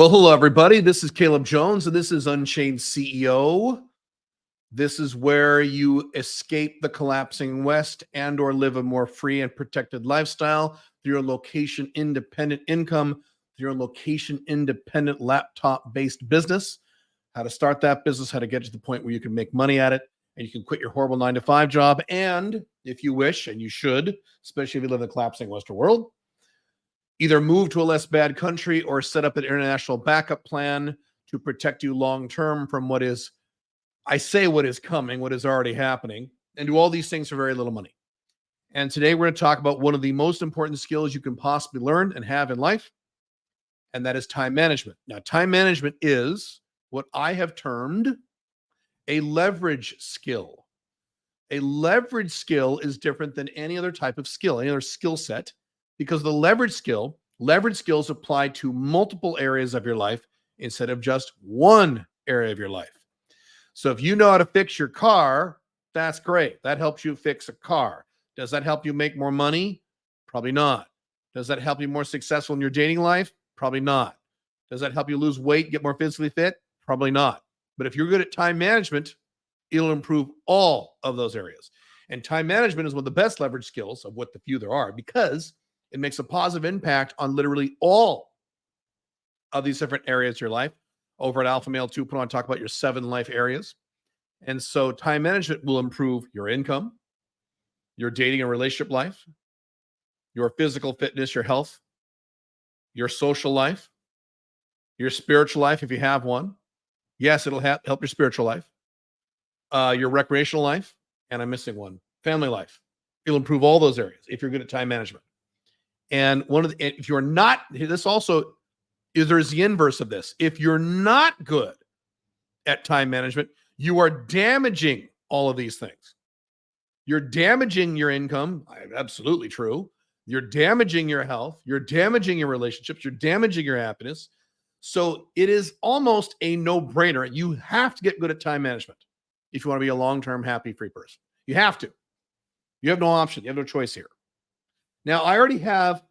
Well, hello, everybody. This is Caleb Jones, and this is Unchained CEO. This is where you escape the collapsing West and or live a more free and protected lifestyle through your location-independent income, through your location-independent laptop-based business, how to start that business, how to get to the point where you can make money at it, and you can quit your horrible 9-to-5 job, and if you wish, and you should, especially if you live in the collapsing Western world, either move to a less bad country or set up an international backup plan to protect you long-term from what is, I say what is coming, what is already happening, and do all these things for very little money. And today we're going to talk about one of the most important skills you can possibly learn and have in life, and that is time management. Now, time management is what I have termed a leverage skill. A leverage skill is different than any other type of skill, any other skill set, because the leverage skills apply to multiple areas of your life instead of just one area of your life. So if you know how to fix your car, that's great. That helps you fix a car. Does that help you make more money? Probably not. Does that help you more successful in your dating life? Probably not. Does that help you lose weight, get more physically fit? Probably not. But if you're good at time management, it'll improve all of those areas. And time management is one of the best leverage skills of what the few there are, because it makes a positive impact on literally all of these different areas of your life. Over at Alpha Male 2.0, I talk about your 7 life areas. And so time management will improve your income, your dating and relationship life, your physical fitness, your health, your social life, your spiritual life if you have one. Yes, it'll help your spiritual life, your recreational life, and I'm missing one, family life. It'll improve all those areas if you're good at time management. And if you're not, this also is, there's the inverse of this. If you're not good at time management, you are damaging all of these things. You're damaging your income. Absolutely true. You're damaging your health. You're damaging your relationships. You're damaging your happiness. So it is almost a no-brainer. You have to get good at time management if you want to be a long-term, happy, free person. You have to. You have no option. You have no choice here. Now, I already have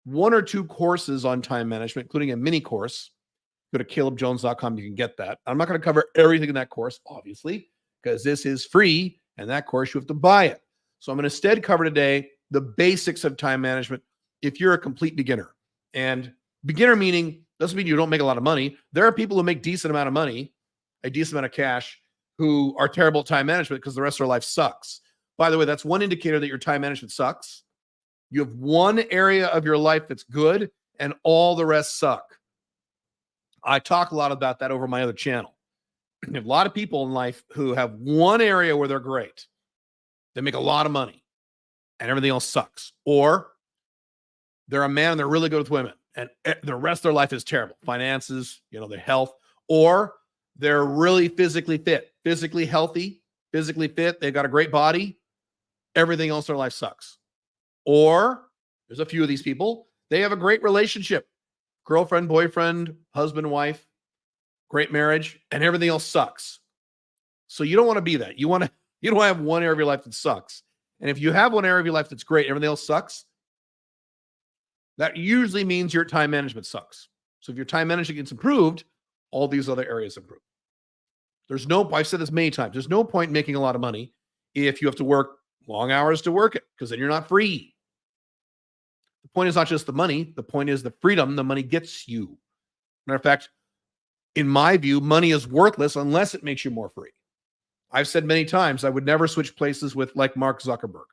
1 or 2 courses on time management, including a mini course. Go to calebjones.com. You can get that. I'm not going to cover everything in that course, obviously, because this is free, and that course, you have to buy it. So I'm going to instead cover today the basics of time management if you're a complete beginner. And beginner meaning doesn't mean you don't make a lot of money. There are people who make decent amount of money, a decent amount of cash, who are terrible at time management because the rest of their life sucks. By the way, that's one indicator that your time management sucks. You have one area of your life that's good and all the rest suck. I talk a lot about that over my other channel. You have a lot of people in life who have one area where they're great. They make a lot of money and everything else sucks. Or they're a man and they're really good with women and the rest of their life is terrible. Finances, their health. Or they're really physically fit, physically healthy, physically fit. They've got a great body. Everything else in their life sucks. Or there's a few of these people, they have a great relationship, girlfriend, boyfriend, husband, wife, great marriage, and everything else sucks. So you don't want to be that. You don't have one area of your life that sucks. And if you have one area of your life that's great, everything else sucks, that usually means your time management sucks. So if your time management gets improved, all these other areas improve. I've said this many times, there's no point in making a lot of money if you have to work long hours to work it, because then you're not free. The point is not just the money. The point is the freedom the money gets you. Matter of fact, in my view, money is worthless unless it makes you more free. I've said many times I would never switch places with like Mark Zuckerberg.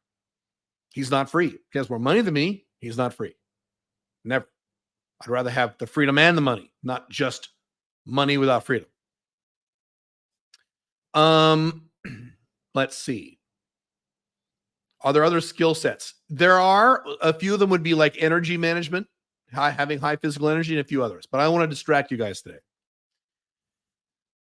He's not free. He has more money than me. He's not free. Never. I'd rather have the freedom and the money, not just money without freedom. Let's see. Are there other skill sets? There are. A few of them would be like energy management, having high physical energy, and a few others. But I want to distract you guys today.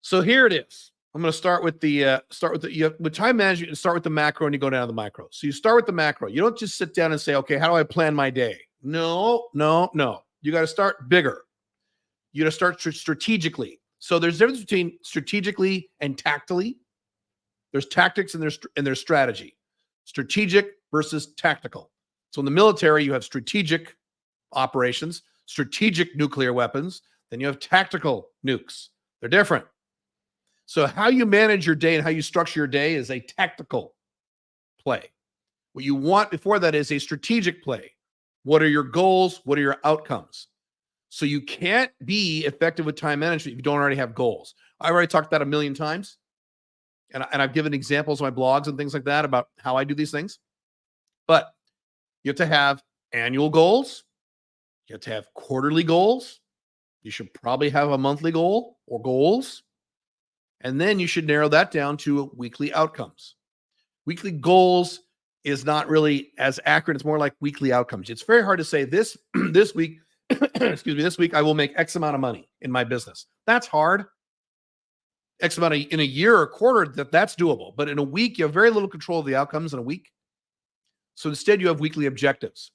So here it is. I'm going to start with with time management. You start with the macro and you go down to the micro. So you start with the macro. You don't just sit down and say, okay, how do I plan my day? No. You got to start bigger. You got to start strategically. So there's a difference between strategically and tactically. There's tactics and there's strategy. Strategic versus tactical. So in the military, you have strategic operations, strategic nuclear weapons. Then you have tactical nukes. They're different. So how you manage your day and how you structure your day is a tactical play. What you want before that is a strategic play. What are your goals? What are your outcomes? So you can't be effective with time management if you don't already have goals. I've already talked about a million times, and I've given examples on my blogs and things like that about how I do these things. But you have to have annual goals. You have to have quarterly goals. You should probably have a monthly goal or goals. And then you should narrow that down to weekly outcomes. Weekly goals is not really as accurate. It's more like weekly outcomes. It's very hard to say this week, excuse me, this week I will make X amount of money in my business. That's hard. X amount in a year or quarter, that's doable. But in a week, you have very little control of the outcomes in a week. So instead, you have weekly objectives.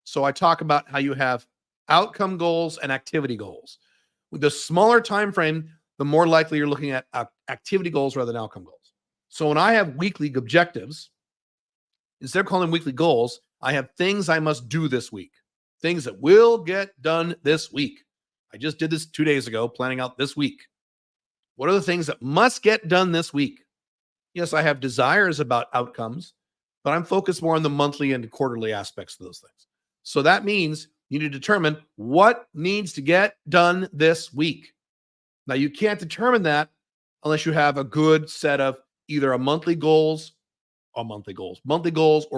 So I talk about how you have outcome goals and activity goals. With the smaller time frame, the more likely you're looking at activity goals rather than outcome goals. So when I have weekly objectives, instead of calling them weekly goals, I have things I must do this week, things that will get done this week. I just did this 2 days ago, planning out this week. What are the things that must get done this week? Yes, I have desires about outcomes, but I'm focused more on the monthly and quarterly aspects of those things. So that means you need to determine what needs to get done this week. Now, you can't determine that unless you have a good set of either monthly goals or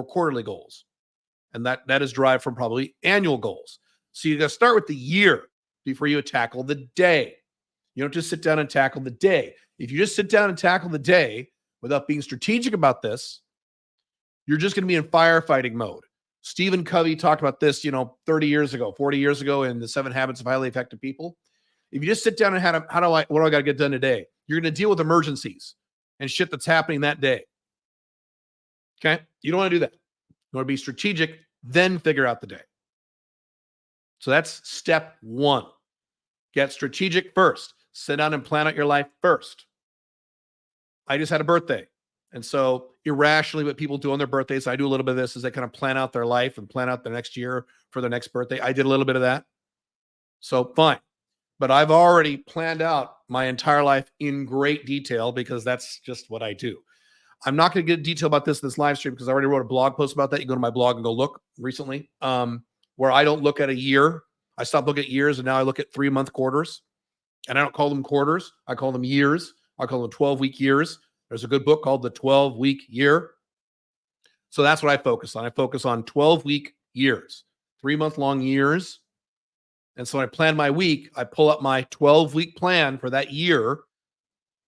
quarterly goals. And that is derived from probably annual goals. So you got to start with the year before you tackle the day. You don't just sit down and tackle the day. If you just sit down and tackle the day without being strategic about this, you're just going to be in firefighting mode. Stephen Covey talked about this, 30 years ago, 40 years ago in the 7 Habits of Highly Effective People. If you just sit down and what do I got to get done today? You're going to deal with emergencies and shit that's happening that day. Okay? You don't want to do that. You want to be strategic, then figure out the day. So that's step 1. Get strategic first. Sit down and plan out your life first. I just had a birthday. And so irrationally, what people do on their birthdays, I do a little bit of this, is they kind of plan out their life and plan out the next year for their next birthday. I did a little bit of that. So fine. But I've already planned out my entire life in great detail because that's just what I do. I'm not going to get detail about this live stream because I already wrote a blog post about that. You go to my blog and go look recently, where I don't look at a year. I stopped looking at years and now I look at 3-month quarters. And I don't call them quarters. I call them years. I call them 12-week years. There's a good book called The 12-Week Year. So that's what I focus on. I focus on 12-week years, 3-month-long years. And so when I plan my week, I pull up my 12-week plan for that year.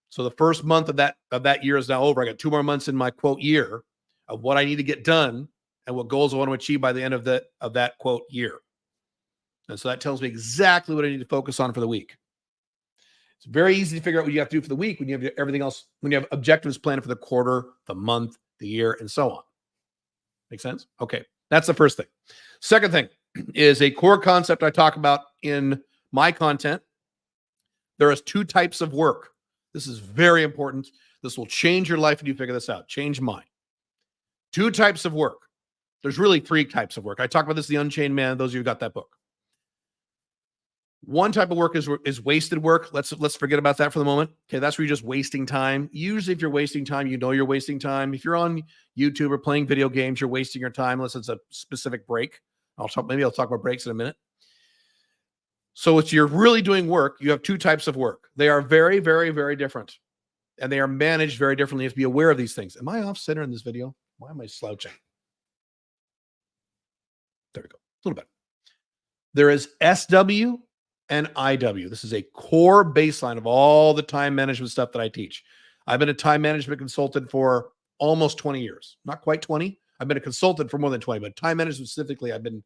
So the first month of that year is now over. I got 2 more months in my quote year of what I need to get done and what goals I want to achieve by the end of that quote year. And so that tells me exactly what I need to focus on for the week. It's very easy to figure out what you have to do for the week when you have everything else, when you have objectives planned for the quarter, the month, the year, and so on. Make sense? Okay. That's the first thing. Second thing is a core concept I talk about in my content. There is 2 types of work. This is very important. This will change your life if you figure this out. Change mine. 2 types of work. There's really 3 types of work. I talk about this in The Unchained Man, those of you who got that book. One type of work is wasted work. Let's forget about that for the moment. Okay, that's where you're just wasting time. Usually if you're wasting time, you know you're wasting time. If you're on YouTube or playing video games, you're wasting your time unless it's a specific break. Maybe I'll talk about breaks in a minute. So if you're really doing work, you have 2 types of work. They are very, very, very different. And they are managed very differently. You have to be aware of these things. Am I off center in this video? Why am I slouching? There we go. A little bit. There is SW and IW. This is a core baseline of all the time management stuff that I teach. I've been a time management consultant for almost 20 years. Not quite 20. I've been a consultant for more than 20, but time management specifically, I've been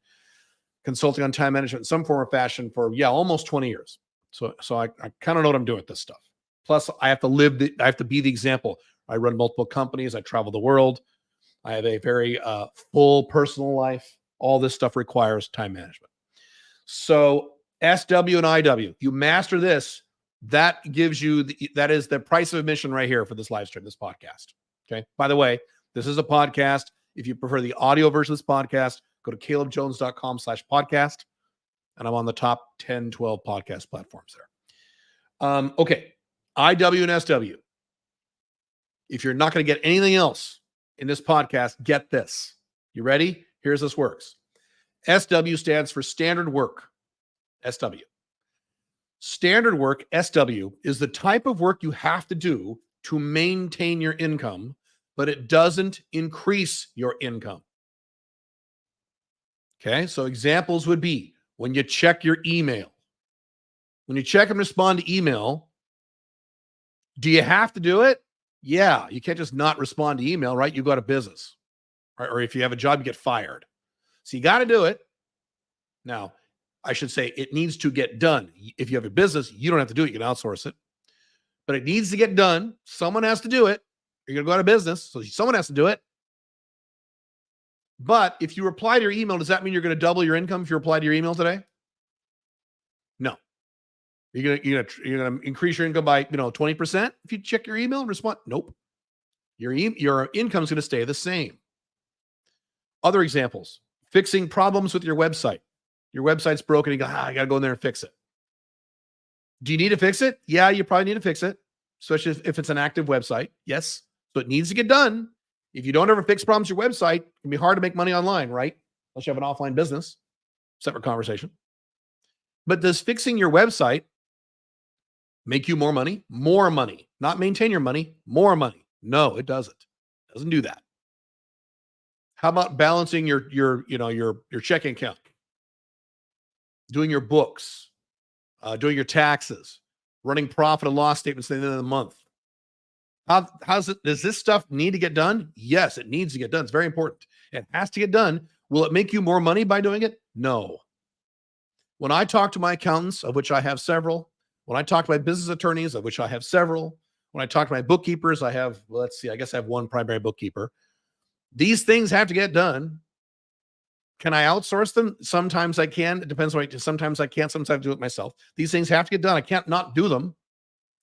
consulting on time management in some form or fashion for, almost 20 years. So I kind of know what I'm doing with this stuff. Plus, I have to be the example. I run multiple companies. I travel the world. I have a very full personal life. All this stuff requires time management. So SW and IW, you master this, that gives you, that is the price of admission right here for this live stream, this podcast. Okay. By the way, this is a podcast. If you prefer the audio version of this podcast, go to calebjones.com/podcast. And I'm on the top 10, 12 podcast platforms there. Okay. IW and SW. If you're not going to get anything else in this podcast, get this. You ready? Here's this works. SW stands for standard work. SW. Standard work, SW, is the type of work you have to do to maintain your income, but it doesn't increase your income. Okay, so examples would be when you check your email. When you check and respond to email, do you have to do it? Yeah, you can't just not respond to email, right? You go out of business. Right? Or if you have a job, you get fired. So you got to do it. Now, I should say it needs to get done. If you have a business, you don't have to do it. You can outsource it. But it needs to get done. Someone has to do it. You're going to go out of business, so someone has to do it. But if you reply to your email, does that mean you're going to double your income if you reply to your email today? No. You're going to increase your income by 20% if you check your email and respond? Nope. Your income is going to stay the same. Other examples: fixing problems with your website. Your website's broken. You go, I got to go in there and fix it. Do you need to fix it? Yeah, you probably need to fix it, especially if it's an active website. Yes. So it needs to get done. If you don't ever fix problems with your website, it can be hard to make money online, right? Unless you have an offline business. Separate conversation. But does fixing your website make you more money? More money. Not maintain your money, more money. No, it doesn't. It doesn't do that. How about balancing your checking account? Doing your books, doing your taxes, running profit and loss statements at the end of the month. Does this stuff need to get done? Yes, it needs to get done. It's very important. It has to get done. Will it make you more money by doing it? No. When I talk to my accountants, of which I have several, when I talk to my business attorneys, of which I have several, when I talk to my bookkeepers, I have, I guess I have one primary bookkeeper. These things have to get done. Can I outsource them? Sometimes I can. It depends on what. Sometimes I can't. Sometimes I do it myself. These things have to get done. I can't not do them.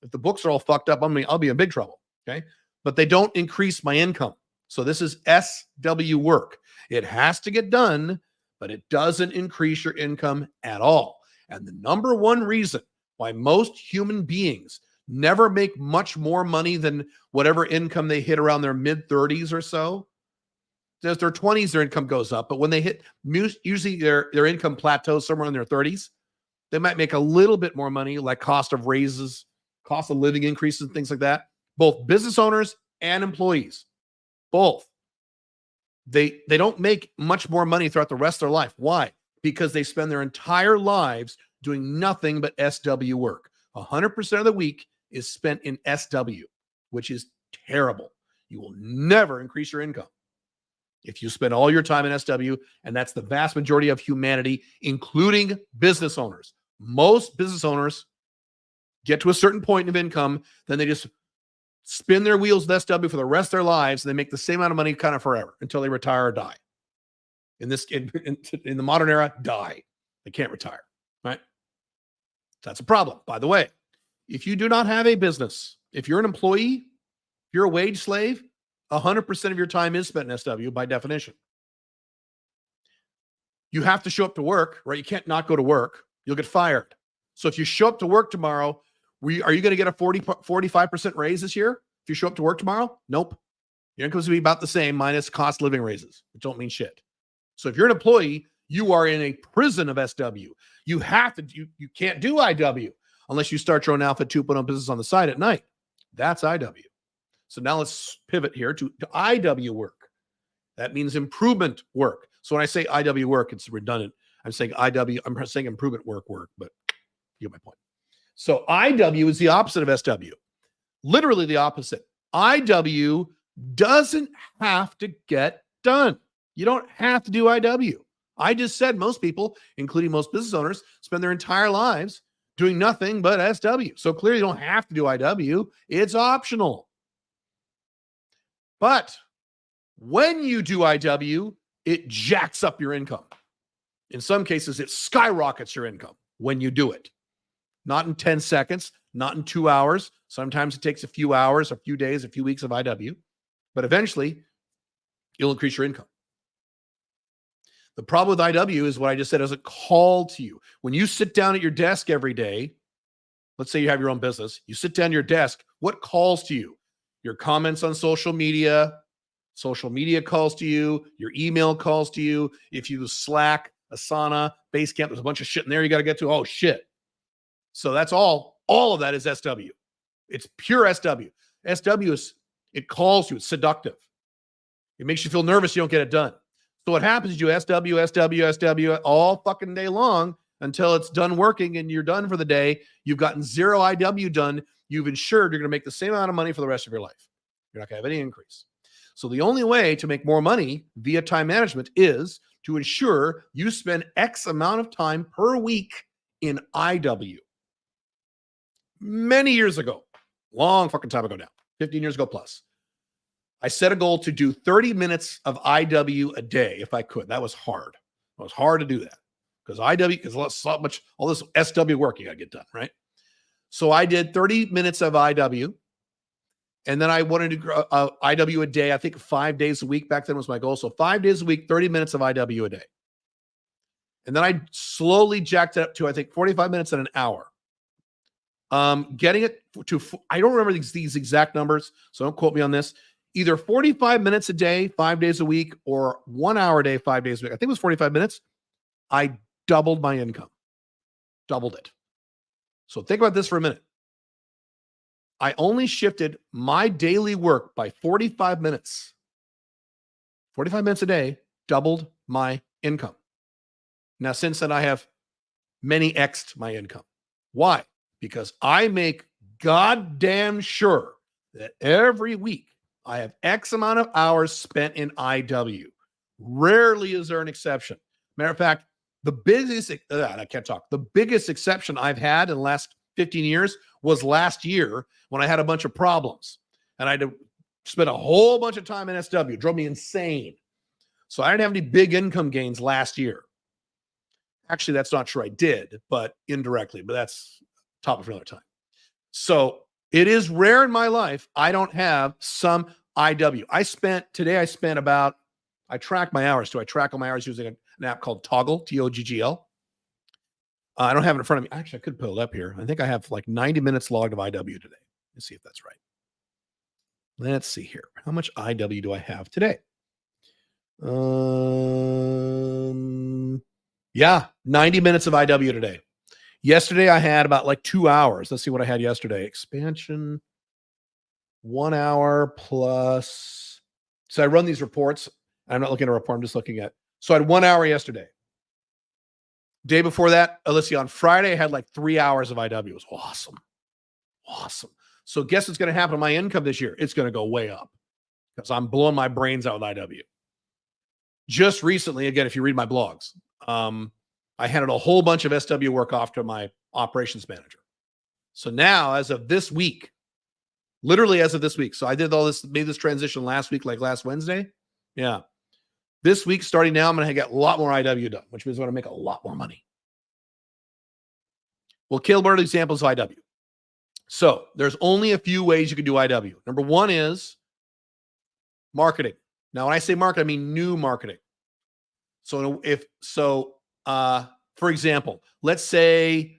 If the books are all fucked up on me, I'll be in big trouble. Okay. But they don't increase my income. So this is SW work. It has to get done, but it doesn't increase your income at all. And the number one reason why most human beings never make much more money than whatever income they hit around their mid-30s or so. As their 20s, their income goes up. But when they hit, usually their income plateaus somewhere in their 30s. They might make a little bit more money, like cost of raises, cost of living increases, and things like that. Both business owners and employees, both. They don't make much more money throughout the rest of their life. Why? Because they spend their entire lives doing nothing but SW work. 100% of the week is spent in SW, which is terrible. You will never increase your income if you spend all your time in SW, and that's the vast majority of humanity, including business owners. Most business owners get to a certain point of income, then they just spin their wheels with SW for the rest of their lives, and they make the same amount of money kind of forever until they retire or die. In the modern era, die. They can't retire, right? That's a problem. By the way, if you do not have a business, if you're an employee, if you're a wage slave, 100% of your time is spent in SW by definition. You have to show up to work, right? You can't not go to work. You'll get fired. So if you show up to work tomorrow, are you going to get a 45% raise this year? If you show up to work tomorrow? Nope. Your income's going to be about the same minus cost living raises. It don't mean shit. So if you're an employee, you are in a prison of SW. You have to, you can't do IW unless you start your own Alpha 2.0 business on the side at night. That's IW. So now let's pivot here to IW work. That means improvement work. So when I say IW work, it's redundant. I'm saying I'm saying improvement work, but you get my point. So IW is the opposite of SW. Literally the opposite. IW doesn't have to get done. You don't have to do IW. I just said most people, including most business owners, spend their entire lives doing nothing but SW. So clearly you don't have to do IW. It's optional. But when you do IW, it jacks up your income. In some cases, it skyrockets your income when you do it. Not in 10 seconds, not in 2 hours. Sometimes it takes a few hours, a few days, a few weeks of IW. But eventually, you'll increase your income. The problem with IW is what I just said as a call to you. When you sit down at your desk every day, let's say you have your own business, you sit down at your desk, what calls to you? Your comments on social media calls to you, your email calls to you. If you use Slack, Asana, Basecamp, there's a bunch of shit in there you got to get to. Oh, shit. So that's all of that is SW. It's pure SW. SW is, it calls you, it's seductive. It makes you feel nervous you don't get it done. So what happens is you SW all fucking day long until it's done working and you're done for the day. You've gotten 0 IW done. You've ensured you're going to make the same amount of money for the rest of your life. You're not going to have any increase. So the only way to make more money via time management is to ensure you spend X amount of time per week in IW. Many years ago, long fucking time ago now, 15 years ago plus, I set a goal to do 30 minutes of IW a day if I could. That was hard. It was hard to do that because all this SW work you got to get done, right? So I did 30 minutes of IW, and then I wanted to grow IW a day. I think 5 days a week back then was my goal. So 5 days a week, 30 minutes of IW a day. And then I slowly jacked it up to, I think, 45 minutes and an hour. Getting it to, I don't remember these exact numbers, so don't quote me on this. Either 45 minutes a day, 5 days a week, or 1 hour a day, 5 days a week. I think it was 45 minutes. I doubled my income. Doubled it. So think about this for a minute. I only shifted my daily work by 45 minutes. 45 minutes a day, doubled my income. Now, since then, I have many X'd my income. Why? Because I make goddamn sure that every week I have X amount of hours spent in IW. Rarely is there an exception. Matter of fact, the biggest exception I've had in the last 15 years was last year when I had a bunch of problems and I had to spend a whole bunch of time in SW. It drove me insane. So I didn't have any big income gains last year. Actually, that's not true. I did, but indirectly, but that's topic for another time. So it is rare in my life I don't have some IW. I track my hours too. I track all my hours using an app called Toggle, Toggl. I don't have it in front of me. Actually, I could pull it up here. I think I have like 90 minutes logged of IW today. Let's see if that's right. Let's see here. How much IW do I have today? Yeah, 90 minutes of IW today. Yesterday, I had about like 2 hours. Let's see what I had yesterday. Expansion, 1 hour plus. So I run these reports. I'm not looking at a report. I'm just looking at. So I had 1 hour yesterday. Day before that, let's see, on Friday, I had like 3 hours of IW. It was awesome. Awesome. So guess what's going to happen to my income this year? It's going to go way up because I'm blowing my brains out with IW. Just recently, again, if you read my blogs, I handed a whole bunch of SW work off to my operations manager. So now, as of this week, literally as of this week, so I did all this, made this transition last week, like last Wednesday. Yeah. This week, starting now, I'm going to get a lot more IW done, which means I'm going to make a lot more money. Well, Caleb, what are the examples of IW? So there's only a few ways you can do IW. Number one is marketing. Now, when I say market, I mean new marketing. So for example, let's say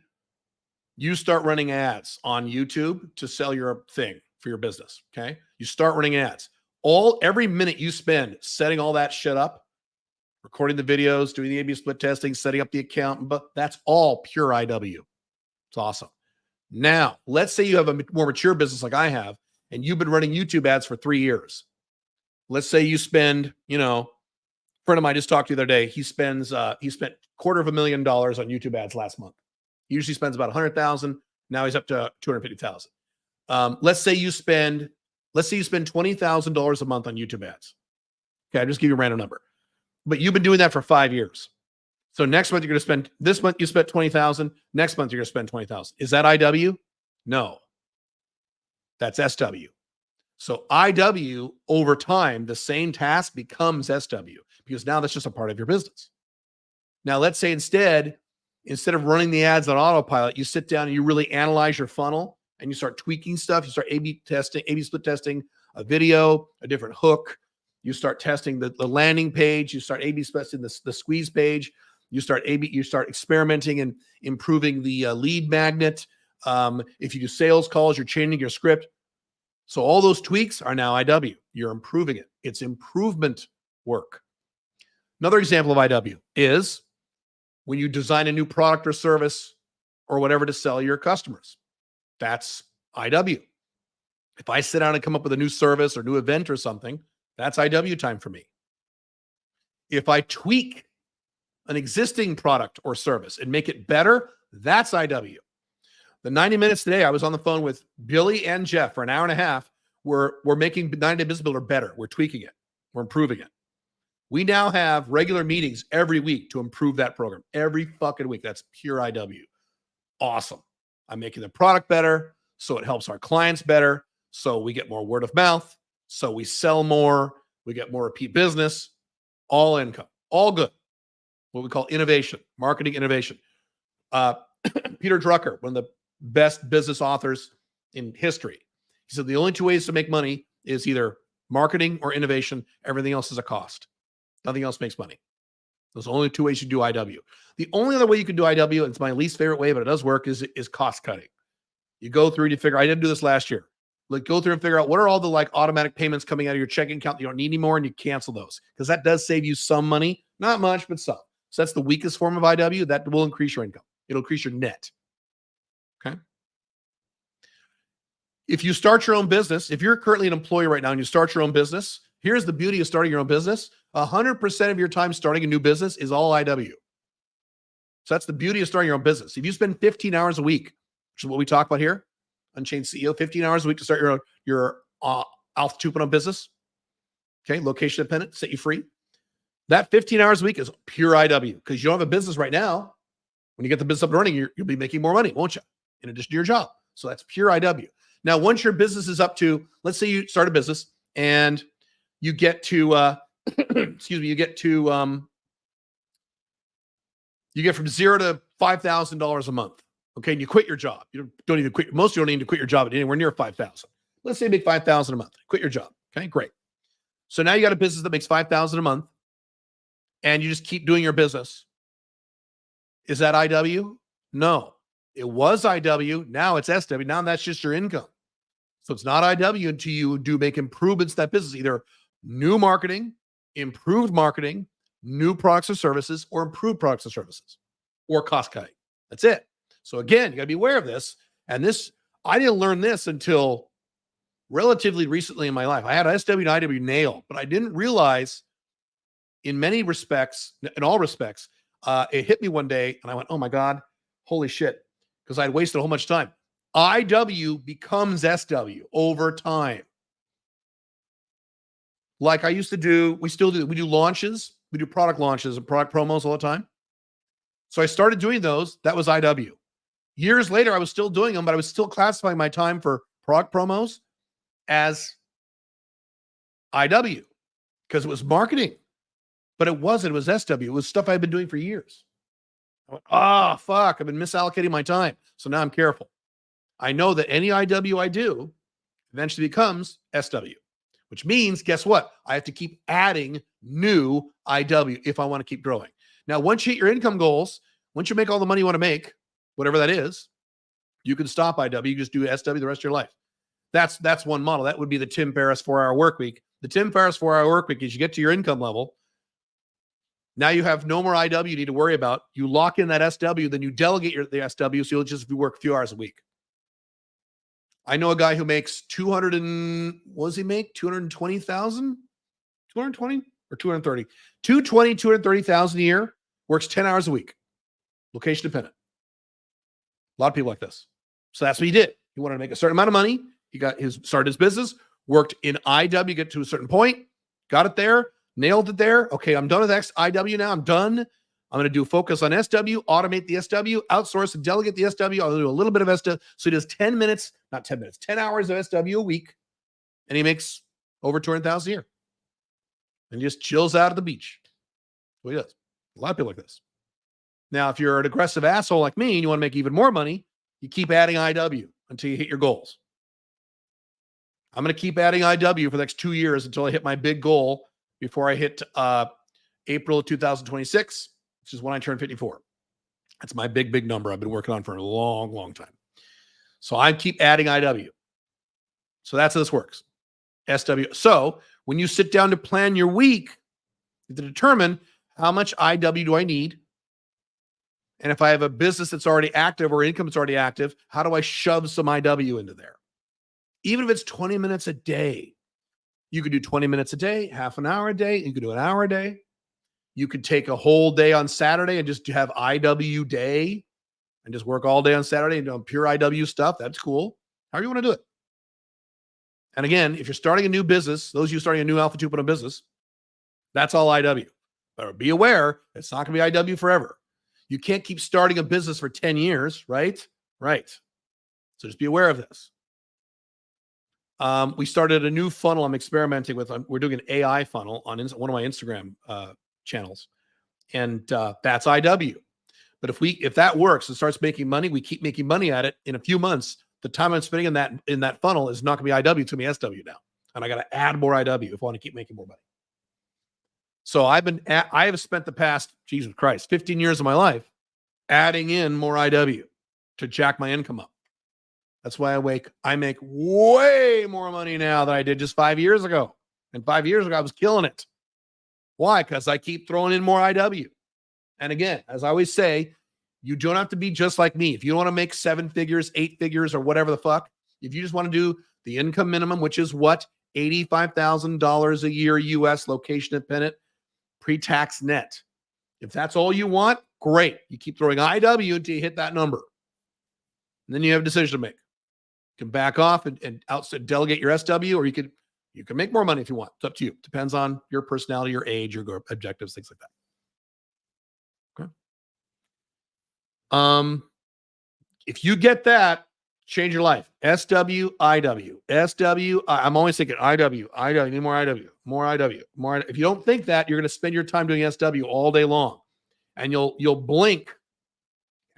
you start running ads on YouTube to sell your thing for your business. Okay. You start running ads. Every minute you spend setting all that shit up, recording the videos, doing the A/B split testing, setting up the account, but that's all pure IW. It's awesome. Now, let's say you have a more mature business like I have, and you've been running YouTube ads for 3 years. Let's say you spend, a friend of mine just talked to the other day. He spent $250,000 on YouTube ads last month. He usually spends about $100,000. Now he's up to $250,000. Let's say you spend $20,000 a month on YouTube ads. Okay, I'll just give you a random number. But you've been doing that for 5 years. So next month you're going to spend, this month you spent $20,000. Next month you're going to spend $20,000. Is that IW? No. That's SW. So IW, over time, the same task becomes SW because now that's just a part of your business. Now, let's say instead of running the ads on autopilot, you sit down and you really analyze your funnel and you start tweaking stuff. You start A/B split testing a video, a different hook. You start testing the landing page. You start A/B testing the squeeze page. You start experimenting and improving the lead magnet. If you do sales calls, you're changing your script. So all those tweaks are now IW. You're improving it. It's improvement work. Another example of IW is when you design a new product or service or whatever to sell your customers. That's IW. If I sit down and come up with a new service or new event or something, that's IW time for me. If I tweak an existing product or service and make it better, that's IW. The 90 minutes today, I was on the phone with Billy and Jeff for an hour and a half. We're making 90-Day Business Builder better. We're tweaking it. We're improving it. We now have regular meetings every week to improve that program. Every fucking week. That's pure IW. Awesome. I'm making the product better, so it helps our clients better, so we get more word of mouth, so we sell more, we get more repeat business, all income, all good. What we call innovation, marketing innovation. Peter Drucker, one of the best business authors in history, he said the only two ways to make money is either marketing or innovation. Everything else is a cost. Nothing else makes money. Those are the only two ways you do IW. The only other way you can do IW, and it's my least favorite way, but it does work, is cost cutting. You go through and you figure, I didn't do this last year. Like, go through and figure out what are all the like automatic payments coming out of your checking account that you don't need anymore, and you cancel those. Because that does save you some money. Not much, but some. So that's the weakest form of IW. That will increase your income. It'll increase your net. Okay. If you start your own business, if you're currently an employee right now and you start your own business, here's the beauty of starting your own business. 100% of your time starting a new business is all IW. So that's the beauty of starting your own business. If you spend 15 hours a week, which is what we talk about here, Unchained CEO, 15 hours a week to start your Alpha 2.0 business, okay, location dependent, set you free. That 15 hours a week is pure IW because you don't have a business right now. When you get the business up and running, you'll be making more money, won't you? In addition to your job. So that's pure IW. Now, once your business is up to, let's say you start a business and you get to, you get from $0 to $5,000 a month. Okay. And you quit your job. You don't even quit. Most of you don't need to quit your job at anywhere near 5,000. Let's say you make 5,000 a month. Quit your job. Okay. Great. So now you got a business that makes 5,000 a month and you just keep doing your business. Is that IW? No. It was IW. Now it's SW. Now that's just your income. So it's not IW until you do make improvements to that business, either new marketing, improved marketing, new products or services, or improved products and services, or cost cutting. That's it. So again, you got to be aware of this. And this, I didn't learn this until relatively recently in my life. I had SW and IW nailed, but I didn't realize in many respects, in all respects, it hit me one day and I went, oh my God, holy shit. Because I'd wasted a whole much time. IW becomes SW over time. Like I used to do, we still do, we do launches, we do product launches and product promos all the time. So I started doing those. That was IW. Years later, I was still doing them, but I was still classifying my time for product promos as IW because it was marketing, but it wasn't. It was SW. It was stuff I've been doing for years. I went, oh, fuck, I've been misallocating my time. So now I'm careful. I know that any IW I do eventually becomes SW, which means, guess what? I have to keep adding new IW if I want to keep growing. Now, once you hit your income goals, once you make all the money you want to make, whatever that is, you can stop IW. You just do SW the rest of your life. That's one model. That would be the Tim Ferriss 4-hour work week. The Tim Ferriss 4-hour work week is you get to your income level. Now you have no more IW you need to worry about. You lock in that SW, then you delegate the SW, so you'll just work a few hours a week. I know a guy who makes 220,000? 220 or 230? 230,000 a year, works 10 hours a week. Location dependent. A lot of people like this. So that's what he did. He wanted to make a certain amount of money. He started his business, worked in IW, get to a certain point, got it there, nailed it there. Okay, I'm done with IW now. I'm done. I'm going to do focus on SW, automate the SW, outsource and delegate the SW. I'll do a little bit of SW. So he does 10 hours of SW a week, and he makes over 200,000 a year. And just chills out at the beach. That's what he does. A lot of people like this. Now, if you're an aggressive asshole like me and you want to make even more money, you keep adding IW until you hit your goals. I'm going to keep adding IW for the next 2 years until I hit my big goal before I hit April 2026, which is when I turn 54. That's my big number I've been working on for a long time. So I keep adding IW. So that's how this works. SW. So when you sit down to plan your week, you have to determine how much IW do I need? And if I have a business that's already active or income that's already active, how do I shove some IW into there? Even if it's 20 minutes a day, you could do 20 minutes a day, half an hour a day. You could do an hour a day. You could take a whole day on Saturday and just have IW day and just work all day on Saturday and do pure IW stuff. That's cool. However you want to do it. And again, if you're starting a new business, those of you starting a new Alpha 2.0 business, that's all IW. But be aware, it's not going to be IW forever. You can't keep starting a business for 10 years, right? Right. So just be aware of this. We started a new funnel I'm experimenting with. We're doing an AI funnel on one of my Instagram channels. And that's IW. But if that works and starts making money, we keep making money at it. In a few months, the time I'm spending in that funnel is not going to be IW, it's going to be SW now. And I got to add more IW if I want to keep making more money. So I have spent the past, Jesus Christ, 15 years of my life adding in more IW to jack my income up. That's why I make way more money now than I did just 5 years ago. And 5 years ago, I was killing it. Why? Because I keep throwing in more IW. And again, as I always say, you don't have to be just like me. If you don't want to make 7 figures, 8 figures, or whatever the fuck, if you just want to do the income minimum, which is what? $85,000 a year US, location dependent, pre-tax net. If that's all you want, great. You keep throwing IW until you hit that number. And then you have a decision to make. You can back off and delegate your SW, or you can make more money if you want. It's up to you. Depends on your personality, your age, your objectives, things like that. Okay. If you get that, change your life. SW, IW, SW. I'm always thinking IW, need more IW, more IW, more. If you don't think that, you're going to spend your time doing SW all day long, and you'll blink,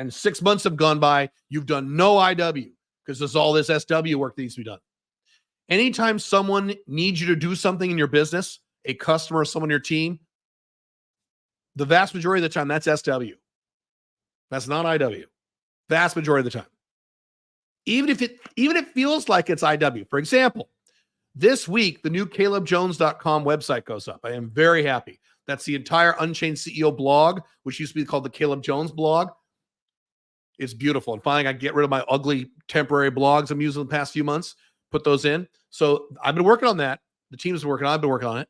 and 6 months have gone by. You've done no IW because there's all this SW work that needs to be done. Anytime someone needs you to do something in your business, a customer or someone on your team, the vast majority of the time, that's SW. That's not IW. Vast majority of the time. Even if it feels like it's IW. For example, this week, the new CalebJones.com website goes up. I am very happy. That's the entire Unchained CEO blog, which used to be called the Caleb Jones blog. It's beautiful. And finally, I get rid of my ugly temporary blogs I'm using the past few months, put those in. So I've been working on that. The team's been working on it. I've been working on it.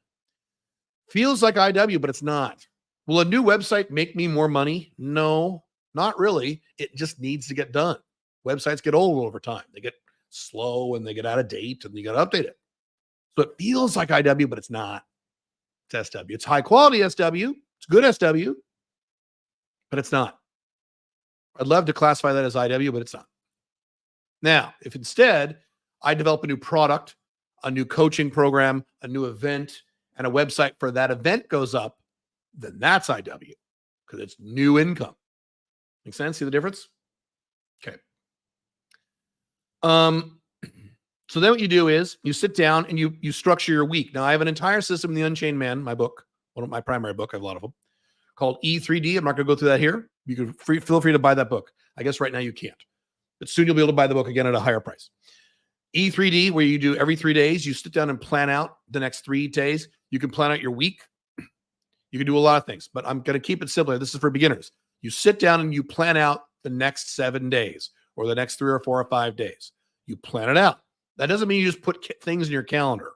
Feels like IW, but it's not. Will a new website make me more money? No, not really. It just needs to get done. Websites get old over time. They get slow and they get out of date and you got to update it. So it feels like IW, but it's not. It's SW. It's high quality SW. It's good SW, but it's not. I'd love to classify that as IW, but it's not. Now, if instead I develop a new product, a new coaching program, a new event, and a website for that event goes up, then that's IW because it's new income. Make sense? See the difference? Okay. So then what you do is you sit down and you structure your week. Now I have an entire system in the Unchained Man, my book, one of my primary book, I have a lot of them, called E3D. I'm not going to go through that here. You can feel free to buy that book. I guess right now you can't, but soon you'll be able to buy the book again at a higher price. E3D, where you do every 3 days, you sit down and plan out the next 3 days. You can plan out your week. You can do a lot of things, but I'm going to keep it simpler. This is for beginners. You sit down and you plan out the next 7 days or the next 3 or 4 or 5 days. You plan it out. That doesn't mean you just put things in your calendar.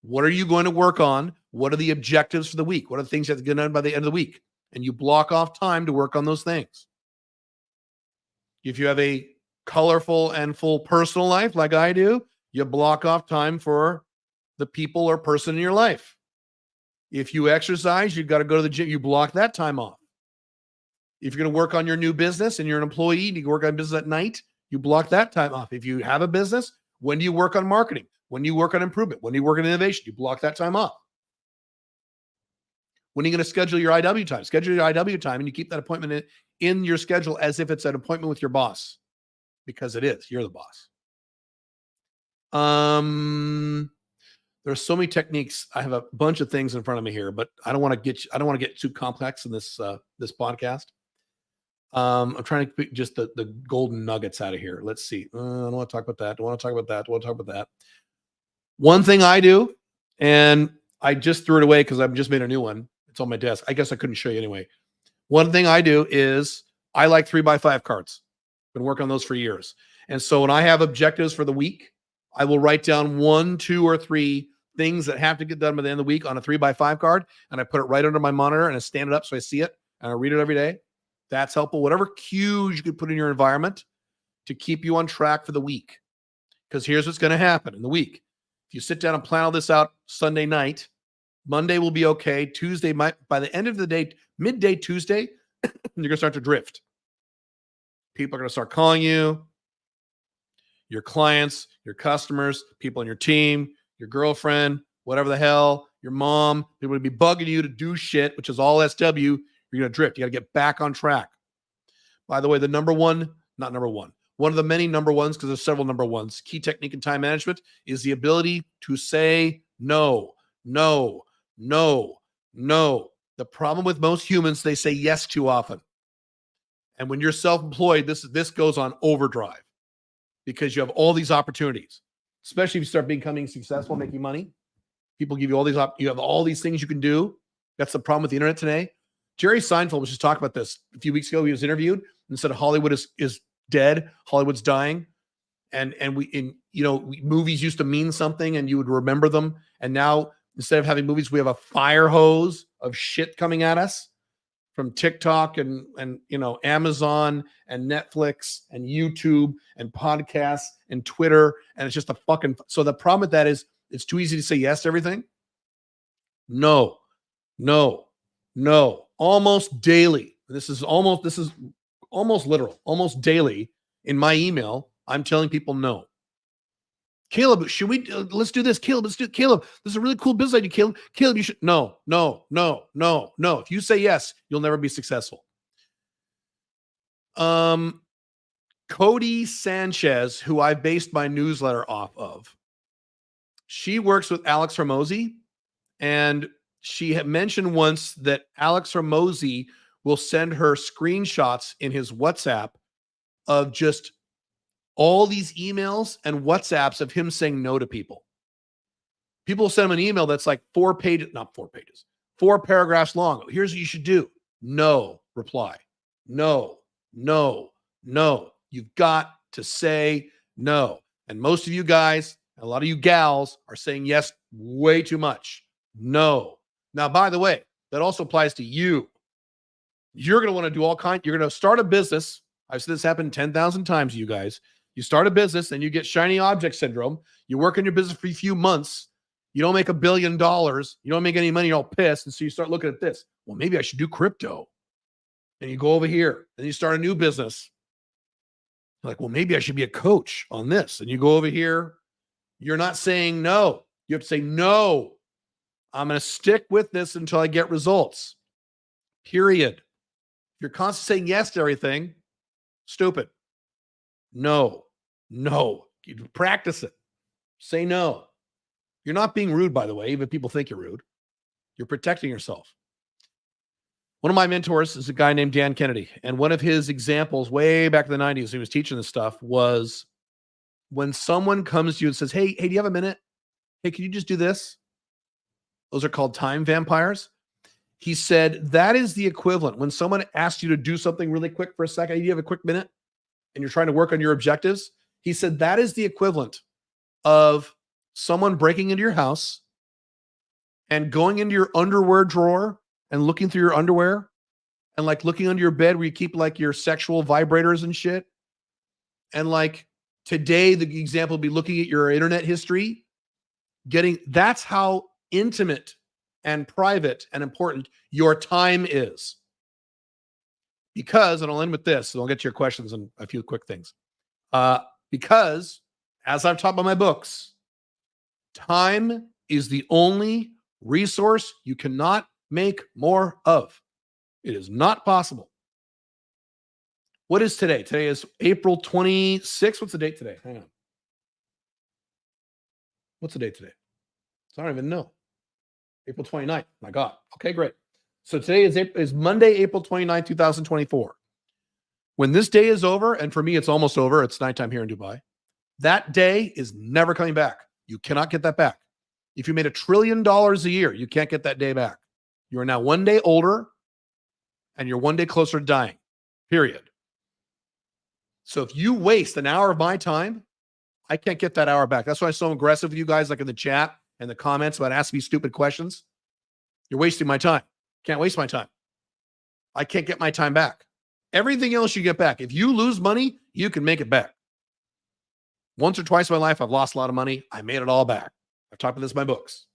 What are you going to work on? What are the objectives for the week? What are the things you have to get done by the end of the week? And you block off time to work on those things. If you have a colorful and full personal life like I do, you block off time for the people or person in your life. If you exercise, you've got to go to the gym. You block that time off. If you're going to work on your new business and you're an employee and you can work on business at night, you block that time off. If you have a business, when do you work on marketing? When do you work on improvement? When do you work on innovation? You block that time off. When are you going to schedule your IW time? Schedule your IW time and you keep that appointment in your schedule as if it's an appointment with your boss, because it is. You're the boss. There's so many techniques. I have a bunch of things in front of me here, but I don't want to get too complex in this podcast. I'm trying to pick just the golden nuggets out of here. Let's see. I don't want to talk about that. Don't want to talk about that. Don't want to talk about that. One thing I do, and I just threw it away because I've just made a new one. It's on my desk. I guess I couldn't show you anyway. One thing I do is I like 3x5 cards. Been working on those for years. And so when I have objectives for the week, I will write down 1, 2, or 3 things that have to get done by the end of the week on a 3x5 card. And I put it right under my monitor and I stand it up so I see it and I read it every day. That's helpful. Whatever cues you could put in your environment to keep you on track for the week. Because here's what's going to happen in the week. If you sit down and plan all this out Sunday night, Monday will be okay. Tuesday might, by the end of the day, midday Tuesday, you're going to start to drift. People are going to start calling you, your clients, your customers, people on your team, your girlfriend, whatever the hell, your mom. People will be bugging you to do shit, which is all SW. You're going to drift. You got to get back on track. By the way, one of the many number ones, because there's several number ones, key technique in time management is the ability to say no, no, no, no. The problem with most humans, they say yes too often. And when you're self-employed, this goes on overdrive because you have all these opportunities, especially if you start becoming successful, making money. People give you all these, you have all these things you can do. That's the problem with the internet today. Jerry Seinfeld was just talking about this a few weeks ago. He was interviewed and said Hollywood is dead. Hollywood's dying. And movies used to mean something and you would remember them. And now instead of having movies, we have a fire hose of shit coming at us from TikTok and Amazon and Netflix and YouTube and podcasts and Twitter. And it's just so the problem with that is it's too easy to say yes to everything. No. Almost daily. This is almost literal. Almost daily in my email, I'm telling people no. Caleb, should we let's do this? Caleb, let's do it. Caleb, this is a really cool business idea. Caleb, you should no. If you say yes, you'll never be successful. Cody Sanchez, who I based my newsletter off of, she works with Alex Hormozi, and she had mentioned once that Alex Hormozi will send her screenshots in his WhatsApp of just all these emails and WhatsApps of him saying no to people. People send him an email that's like 4 paragraphs long. Here's what you should do. No reply. No. You've got to say no. And most of you guys, a lot of you gals are saying yes way too much. No. Now, by the way, that also applies to you. You're going to want to do you're going to start a business. I've seen this happen 10,000 times, you guys. You start a business and you get shiny object syndrome. You work in your business for a few months. You don't make $1 billion. You don't make any money. You're all pissed. And so you start looking at this. Well, maybe I should do crypto. And you go over here and you start a new business. You're like, well, maybe I should be a coach on this. And you go over here. You're not saying no. You have to say, no, I'm going to stick with this until I get results. Period. If you're constantly saying yes to everything, stupid. No. You practice it. Say no. You're not being rude, by the way, even if people think you're rude. You're protecting yourself. One of my mentors is a guy named Dan Kennedy. And one of his examples way back in the 90s, he was teaching this stuff, was when someone comes to you and says, hey, do you have a minute? Hey, can you just do this? Those are called time vampires. He said that is the equivalent. When someone asks you to do something really quick for a second, hey, do you have a quick minute? And you're trying to work on your objectives. He said that is the equivalent of someone breaking into your house and going into your underwear drawer and looking through your underwear and like looking under your bed where you keep like your sexual vibrators and shit. And like today, the example would be looking at your internet history, that's how intimate and private and important your time is. Because, and I'll end with this, and I'll get to your questions and a few quick things. Because, as I've taught by my books, time is the only resource you cannot make more of. It is not possible. What is today? Today is April 26th. What's the date today? Hang on. What's the date today? So I don't even know. April 29th. My God. Okay, great. So today is Monday, April 29th, 2024. When this day is over, and for me, it's almost over. It's nighttime here in Dubai. That day is never coming back. You cannot get that back. If you made $1 trillion a year, you can't get that day back. You are now one day older and you're one day closer to dying, period. So if you waste an hour of my time, I can't get that hour back. That's why I'm so aggressive with you guys, like in the chat and the comments about asking me stupid questions. You're wasting my time. Can't waste my time. I can't get my time back. Everything else you get back. If you lose money, you can make it back. Once or twice in my life, I've lost a lot of money. I made it all back. I've talked about this in my books.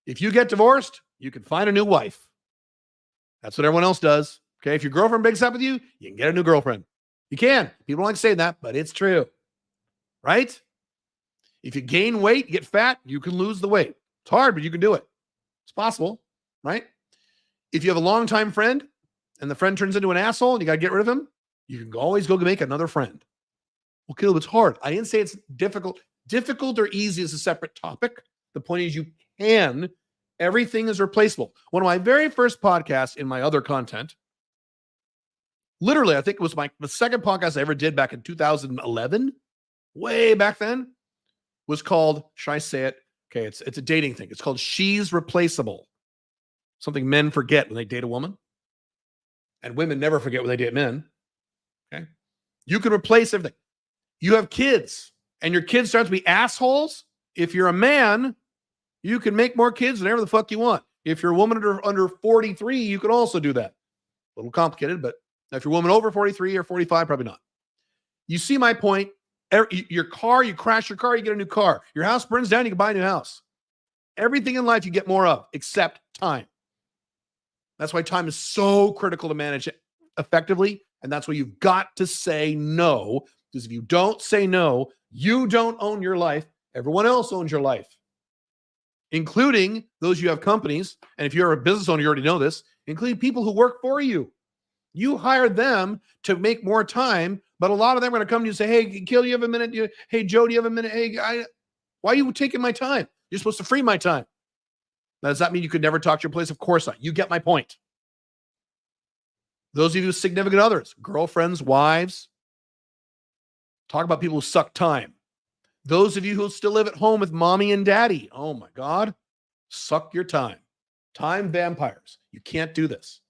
If you get divorced, you can find a new wife. That's what everyone else does. Okay. If your girlfriend breaks up with you, you can get a new girlfriend. You can. People don't like saying that, but it's true. Right? If you gain weight, get fat, you can lose the weight. It's hard, but you can do it. It's possible. Right? If you have a longtime friend and the friend turns into an asshole and you got to get rid of him, you can always go make another friend. Well, Caleb, it's hard. I didn't say it's difficult. Difficult or easy is a separate topic. The point is you can. Everything is replaceable. One of my very first podcasts in my other content, literally, I think it was the second podcast I ever did back in 2011, way back then, was called, should I say it? Okay, it's a dating thing. It's called She's Replaceable. Something men forget when they date a woman. And women never forget when they date men. Okay. You can replace everything. You have kids, and your kids start to be assholes. If you're a man, you can make more kids whenever the fuck you want. If you're a woman under 43, you can also do that. A little complicated, but if you're a woman over 43 or 45, probably not. You see my point. Your car, you crash your car, you get a new car. Your house burns down, you can buy a new house. Everything in life you get more of, except time. That's why time is so critical to manage it effectively. And that's why you've got to say no. Because if you don't say no, you don't own your life. Everyone else owns your life, including those you have companies. And if you're a business owner, you already know this, including people who work for you. You hired them to make more time, but a lot of them are going to come to you and say, hey, Gil, you have a minute? Hey, Joe, do you have a minute? Hey, why are you taking my time? You're supposed to free my time. Now, does that mean you could never talk to your place? Of course not. You get my point. Those of you with significant others, girlfriends, wives, talk about people who suck time. Those of you who still live at home with mommy and daddy, oh my God, suck your time. Time vampires. You can't do this.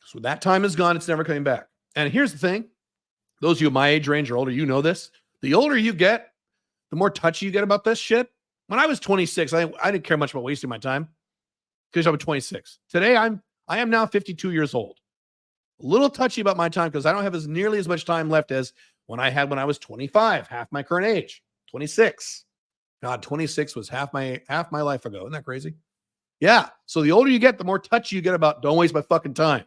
So that time is gone. It's never coming back. And here's the thing. Those of you my age range or older, you know this. The older you get, the more touchy you get about this shit. When I was 26, I didn't care much about wasting my time because I was 26. Today, I am now 52 years old. A little touchy about my time because I don't have as nearly as much time left as when I had when I was 25, half my current age. 26. God, 26 was half my life ago. Isn't that crazy? Yeah. So the older you get, the more touchy you get about don't waste my fucking time.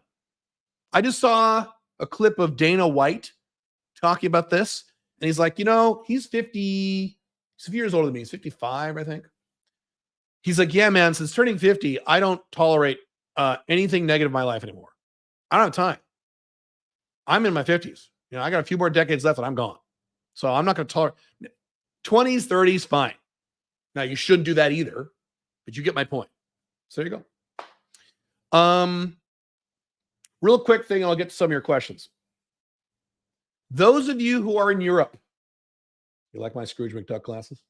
I just saw a clip of Dana White talking about this. And he's like, he's 50, he's a few years older than me. He's 55, I think. He's like, yeah, man, since turning 50, I don't tolerate anything negative in my life anymore. I don't have time. I'm in my 50s. I got a few more decades left and I'm gone. So I'm not going to tolerate 20s, 30s, fine. Now you shouldn't do that either, but you get my point. So there you go. Real quick thing, and I'll get to some of your questions. Those of you who are in Europe, you like my Scrooge McDuck glasses?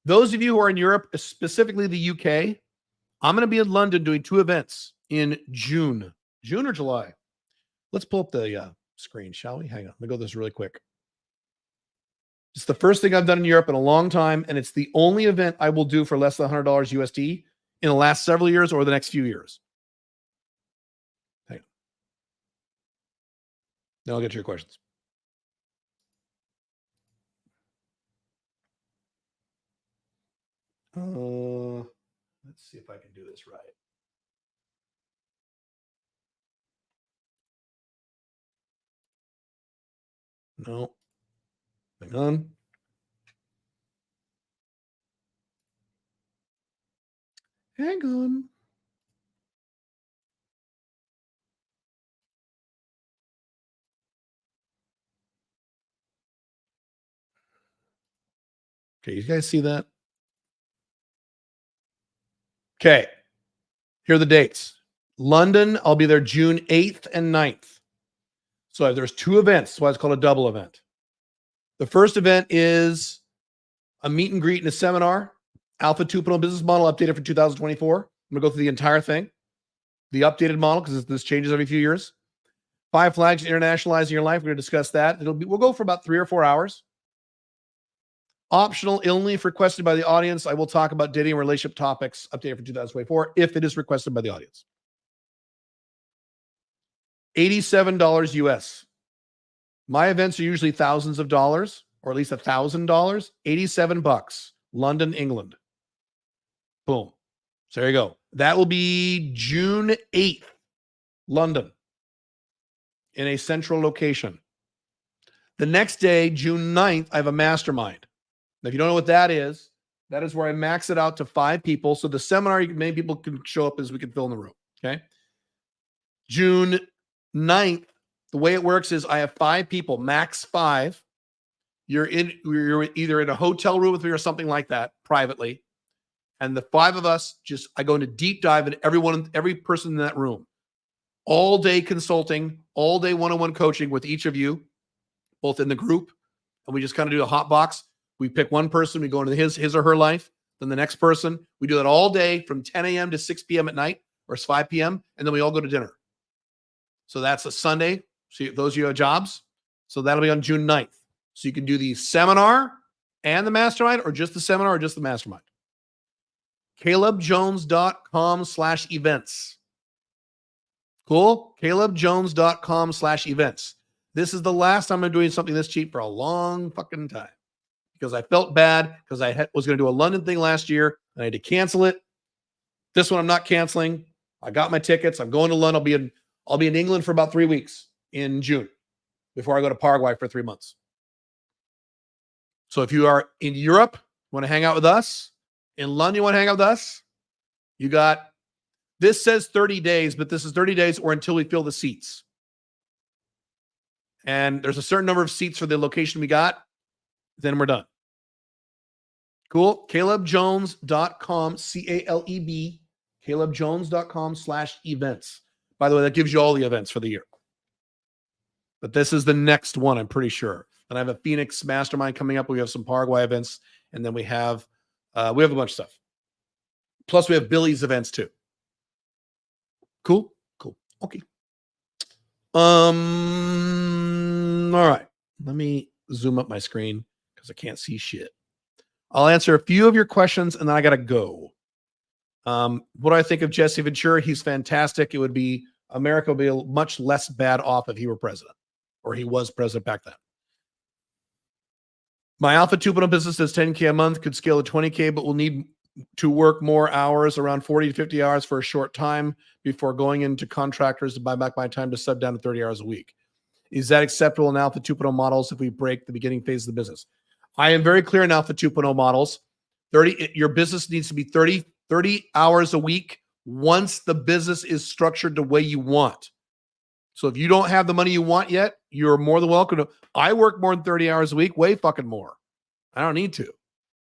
Those of you who are in Europe, specifically the UK, I'm going to be in London doing 2 events in June. June or July? Let's pull up the screen, shall we? Hang on. Let me go this really quick. It's the first thing I've done in Europe in a long time, and it's the only event I will do for less than $100 USD in the last several years or the next few years. Hang on. Now I'll get to your questions. Let's see if I can do this right. No. Hang on. Hang on. Okay, you guys see that? Okay. Here are the dates. London, I'll be there June 8th and 9th. So there's 2 events. That's why it's called a double event. The first event is a meet and greet and a seminar. Alpha 2.0 business model updated for 2024. I'm going to go through the entire thing. The updated model, because this changes every few years. 5 flags internationalizing your life. We're going to discuss that. We'll go for about 3 or 4 hours. Optional, only if requested by the audience. I will talk about dating and relationship topics updated for 2024 if it is requested by the audience. $87 US. My events are usually thousands of dollars, or at least $1,000. $87. London, England. Boom. So there you go. That will be June 8th, London, in a central location. The next day, June 9th, I have a mastermind. Now, if you don't know what that is where I max it out to 5 people. So the seminar, many people can show up as we can fill in the room. Okay. June 9th, the way it works is I have 5 people, max 5. You're either in a hotel room with me or something like that privately. And the 5 of us I go into deep dive in every person in that room. All day consulting, all day one-on-one coaching with each of you, both in the group. And we just kind of do a hot box. We pick one person, we go into his or her life, then the next person. We do that all day from 10 a.m. to 6 p.m. at night, or it's 5 p.m. And then we all go to dinner. So that's a Sunday. So those of you who have jobs. So that'll be on June 9th. So you can do the seminar and the mastermind, or just the seminar or just the mastermind. CalebJones.com/events. Cool? CalebJones.com/events. This is the last time I'm doing something this cheap for a long fucking time. Because I felt bad because I was going to do a London thing last year and I had to cancel it. This one I'm not canceling. I got my tickets. I'm going to London. I'll be in England for about 3 weeks in June before I go to Paraguay for 3 months. So if you are in Europe, want to hang out with us, in London, you want to hang out with us, this says 30 days, but this is 30 days or until we fill the seats. And there's a certain number of seats for the location we got. Then we're done. Cool. CalebJones.com, CALEB, CalebJones.com/events. By the way, that gives you all the events for the year. But this is the next one, I'm pretty sure. And I have a Phoenix mastermind coming up. We have some Paraguay events, and then we have a bunch of stuff. Plus, we have Billy's events too. Cool. Okay. All right. Let me zoom up my screen because I can't see shit. I'll answer a few of your questions, and then I gotta go. What do I think of Jesse Ventura? He's fantastic. America would be much less bad off if he were president, or he was president back then. My Alpha 2.0 business does 10K a month, could scale to 20K, but will need to work more hours, around 40 to 50 hours for a short time before going into contractors to buy back my time to sub down to 30 hours a week. Is that acceptable in Alpha 2.0 models if we break the beginning phase of the business? I am very clear in Alpha 2.0 models. Your business needs to be 30 hours a week once the business is structured the way you want. So if you don't have the money you want yet, you're more than welcome to. I work more than 30 hours a week, way fucking more. I don't need to.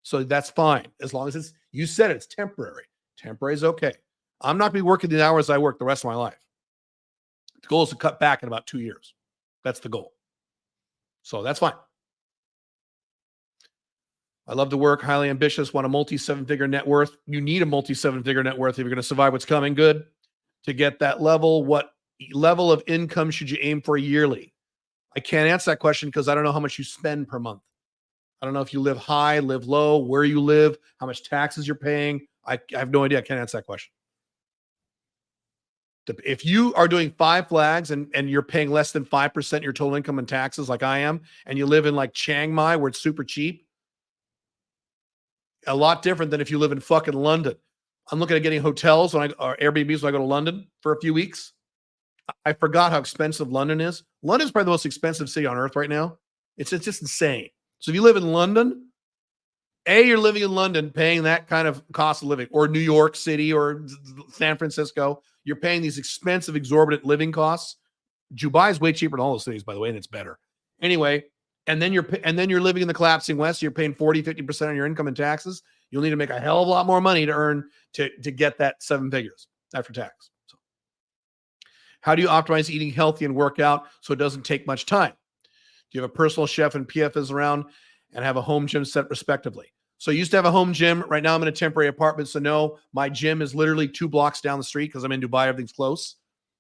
So that's fine. As long as you said it's temporary. Temporary is okay. I'm not going to be working the hours I work the rest of my life. The goal is to cut back in about 2 years. That's the goal. So that's fine. I love to work, highly ambitious, want a multi-7-figure net worth. You need a multi-7-figure net worth if you're going to survive what's coming. Good. To get that level, what level of income should you aim for yearly? I can't answer that question because I don't know how much you spend per month. I don't know if you live high, live low, where you live, how much taxes you're paying. I have no idea. I can't answer that question. If you are doing 5 flags and you're paying less than 5% your total income in taxes like I am, and you live in like Chiang Mai where it's super cheap, a lot different than if you live in fucking London. I'm looking at getting hotels or Airbnbs when I go to London for a few weeks. I forgot how expensive London is. London is probably the most expensive city on earth right now. It's just insane. So if you live in London, you're living in London paying that kind of cost of living, or New York City or San Francisco. You're paying these expensive, exorbitant living costs. Dubai is way cheaper than all those cities, by the way, and it's better. Anyway, and then you're living in the collapsing West. So you're paying 40, 50% on your income in taxes. You'll need to make a hell of a lot more money to get that 7 figures after tax. So, how do you optimize eating healthy and work out so it doesn't take much time? Do you have a personal chef and PFs around and have a home gym set respectively? So I used to have a home gym. Right now I'm in a temporary apartment. So no, my gym is literally 2 blocks down the street because I'm in Dubai. Everything's close.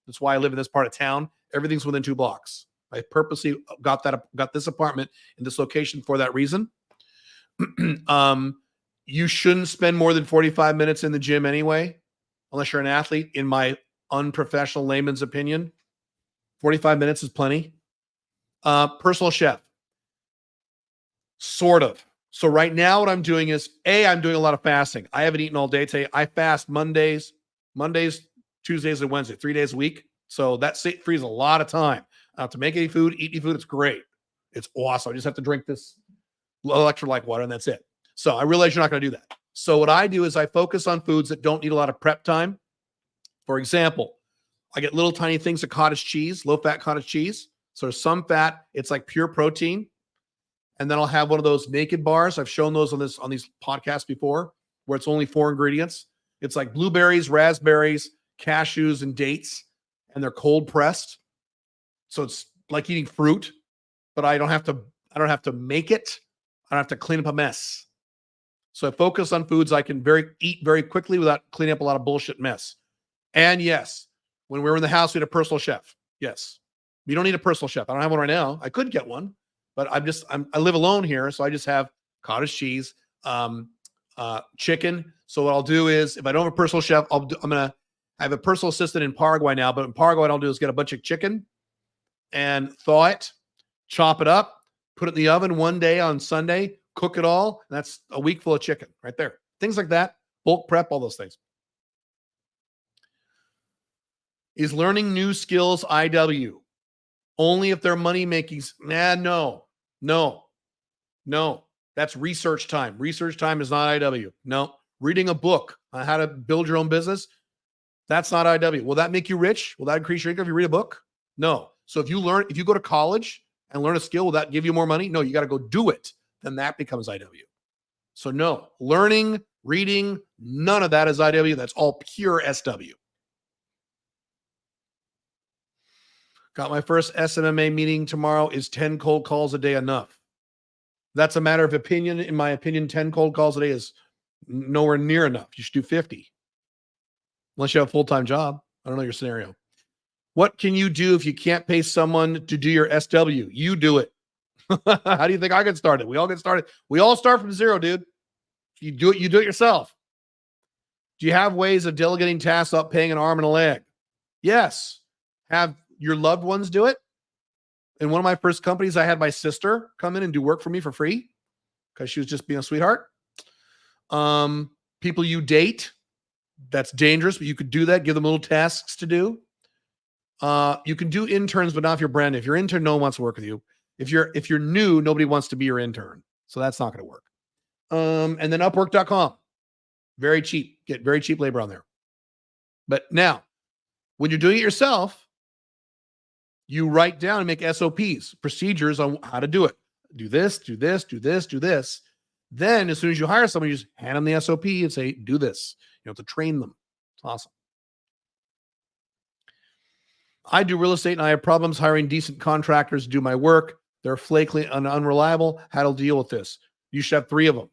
That's why I live in this part of town. Everything's within 2 blocks. I purposely got this apartment in this location for that reason. You shouldn't spend more than 45 minutes in the gym anyway, unless you're an athlete, in my unprofessional layman's opinion. 45 minutes is plenty. Personal chef. Sort of. So right now what I'm doing is, I'm doing a lot of fasting. I haven't eaten all day today. I fast Mondays, Tuesdays, and Wednesdays, 3 days a week. So that frees a lot of time. I don't have to make any food, eat any food. It's great. It's awesome. I just have to drink this electrolyte water and that's it. So I realize you're not going to do that. So what I do is I focus on foods that don't need a lot of prep time. For example, I get little tiny things of cottage cheese, low-fat cottage cheese. So there's some fat. It's like pure protein. And then I'll have one of those naked bars. I've shown those on these podcasts before, where it's only 4 ingredients. It's like blueberries, raspberries, cashews, and dates, and they're cold pressed. So it's like eating fruit, but I don't have to make it. I don't have to clean up a mess. So I focus on foods I can eat very quickly without cleaning up a lot of bullshit mess. And yes, when we were in the house, we had a personal chef. Yes. You don't need a personal chef. I don't have one right now. I could get one, but I live alone here. So I just have cottage cheese, chicken. So what I'll do is, if I don't have a personal chef, I have a personal assistant in Paraguay now, but in Paraguay, what I'll do is get a bunch of chicken and thaw it, chop it up, put it in the oven one day on Sunday, cook it all. And that's a week full of chicken right there. Things like that, bulk prep, all those things. Is learning new skills IW? Only if they're money making. No. That's research time. Research time is not IW. No. Reading a book on how to build your own business, that's not IW. Will that make you rich? Will that increase your income if you read a book? No. So if you go to college and learn a skill, will that give you more money? No, you got to go do it. Then that becomes IW. So no, learning, reading, none of that is IW. That's all pure SW. Got my first SMMA meeting tomorrow. Is 10 cold calls a day enough? That's a matter of opinion. In my opinion, 10 cold calls a day is nowhere near enough. You should do 50. Unless you have a full-time job. I don't know your scenario. What can you do if you can't pay someone to do your SW? You do it. How do you think I get started? We all get started. We all start from zero, dude. If you do it yourself. Do you have ways of delegating tasks without paying an arm and a leg? Yes. Have your loved ones do it. In one of my first companies, I had my sister come in and do work for me for free because she was just being a sweetheart. People you date, that's dangerous, but you could do that. Give them little tasks to do. You can do interns, but not if you're brand new. If you're intern, no one wants to work with you. If you're new, nobody wants to be your intern. So that's not going to work. And then Upwork.com. Very cheap. Get very cheap labor on there. But now, when you're doing it yourself, you write down and make SOPs, procedures on how to do it. Do this, do this, do this, do this. Then as soon as you hire someone, you just hand them the SOP and say, do this. You have to train them. It's awesome. I do real estate and I have problems hiring decent contractors to do my work. They're flaky and unreliable. How to deal with this? You should have 3 of them.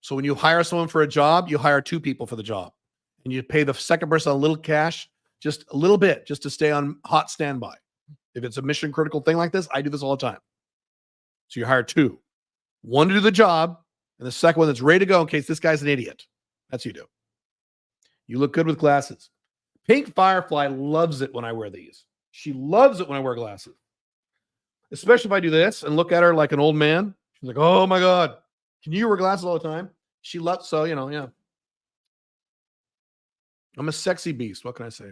So when you hire someone for a job, you hire 2 people for the job. And you pay the second person a little cash, just a little bit, just to stay on hot standby. If it's a mission critical thing like this, I do this all the time. So you hire 2. One to do the job, and the second one that's ready to go in case this guy's an idiot. That's what you do. You look good with glasses. Pink Firefly loves it when I wear these. She loves it when I wear glasses. Especially if I do this and look at her like an old man. She's like, oh my God, can you wear glasses all the time? She loves, so, yeah. I'm a sexy beast. What can I say?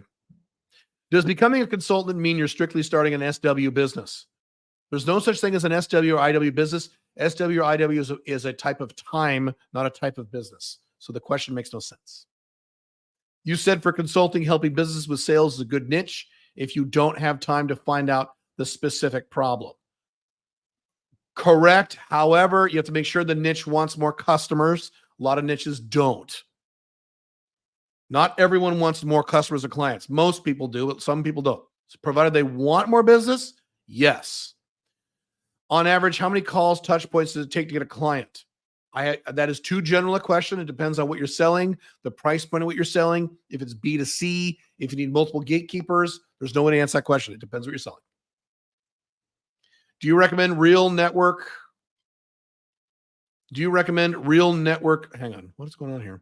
Does becoming a consultant mean you're strictly starting an SW business? There's no such thing as an SW or IW business. SW or IW is a type of time, not a type of business. So the question makes no sense. You said for consulting, helping business with sales is a good niche if you don't have time to find out the specific problem. Correct. However, you have to make sure the niche wants more customers. A lot of niches don't. Not everyone wants more customers or clients. Most people do, but some people don't. So provided they want more business, yes. On average, how many calls, touch points does it take to get a client? That is too general a question. It depends on what you're selling, the price point of what you're selling. If it's B2C, if you need multiple gatekeepers, there's no way to answer that question. It depends what you're selling. Do you recommend real network? Hang on. What is going on here?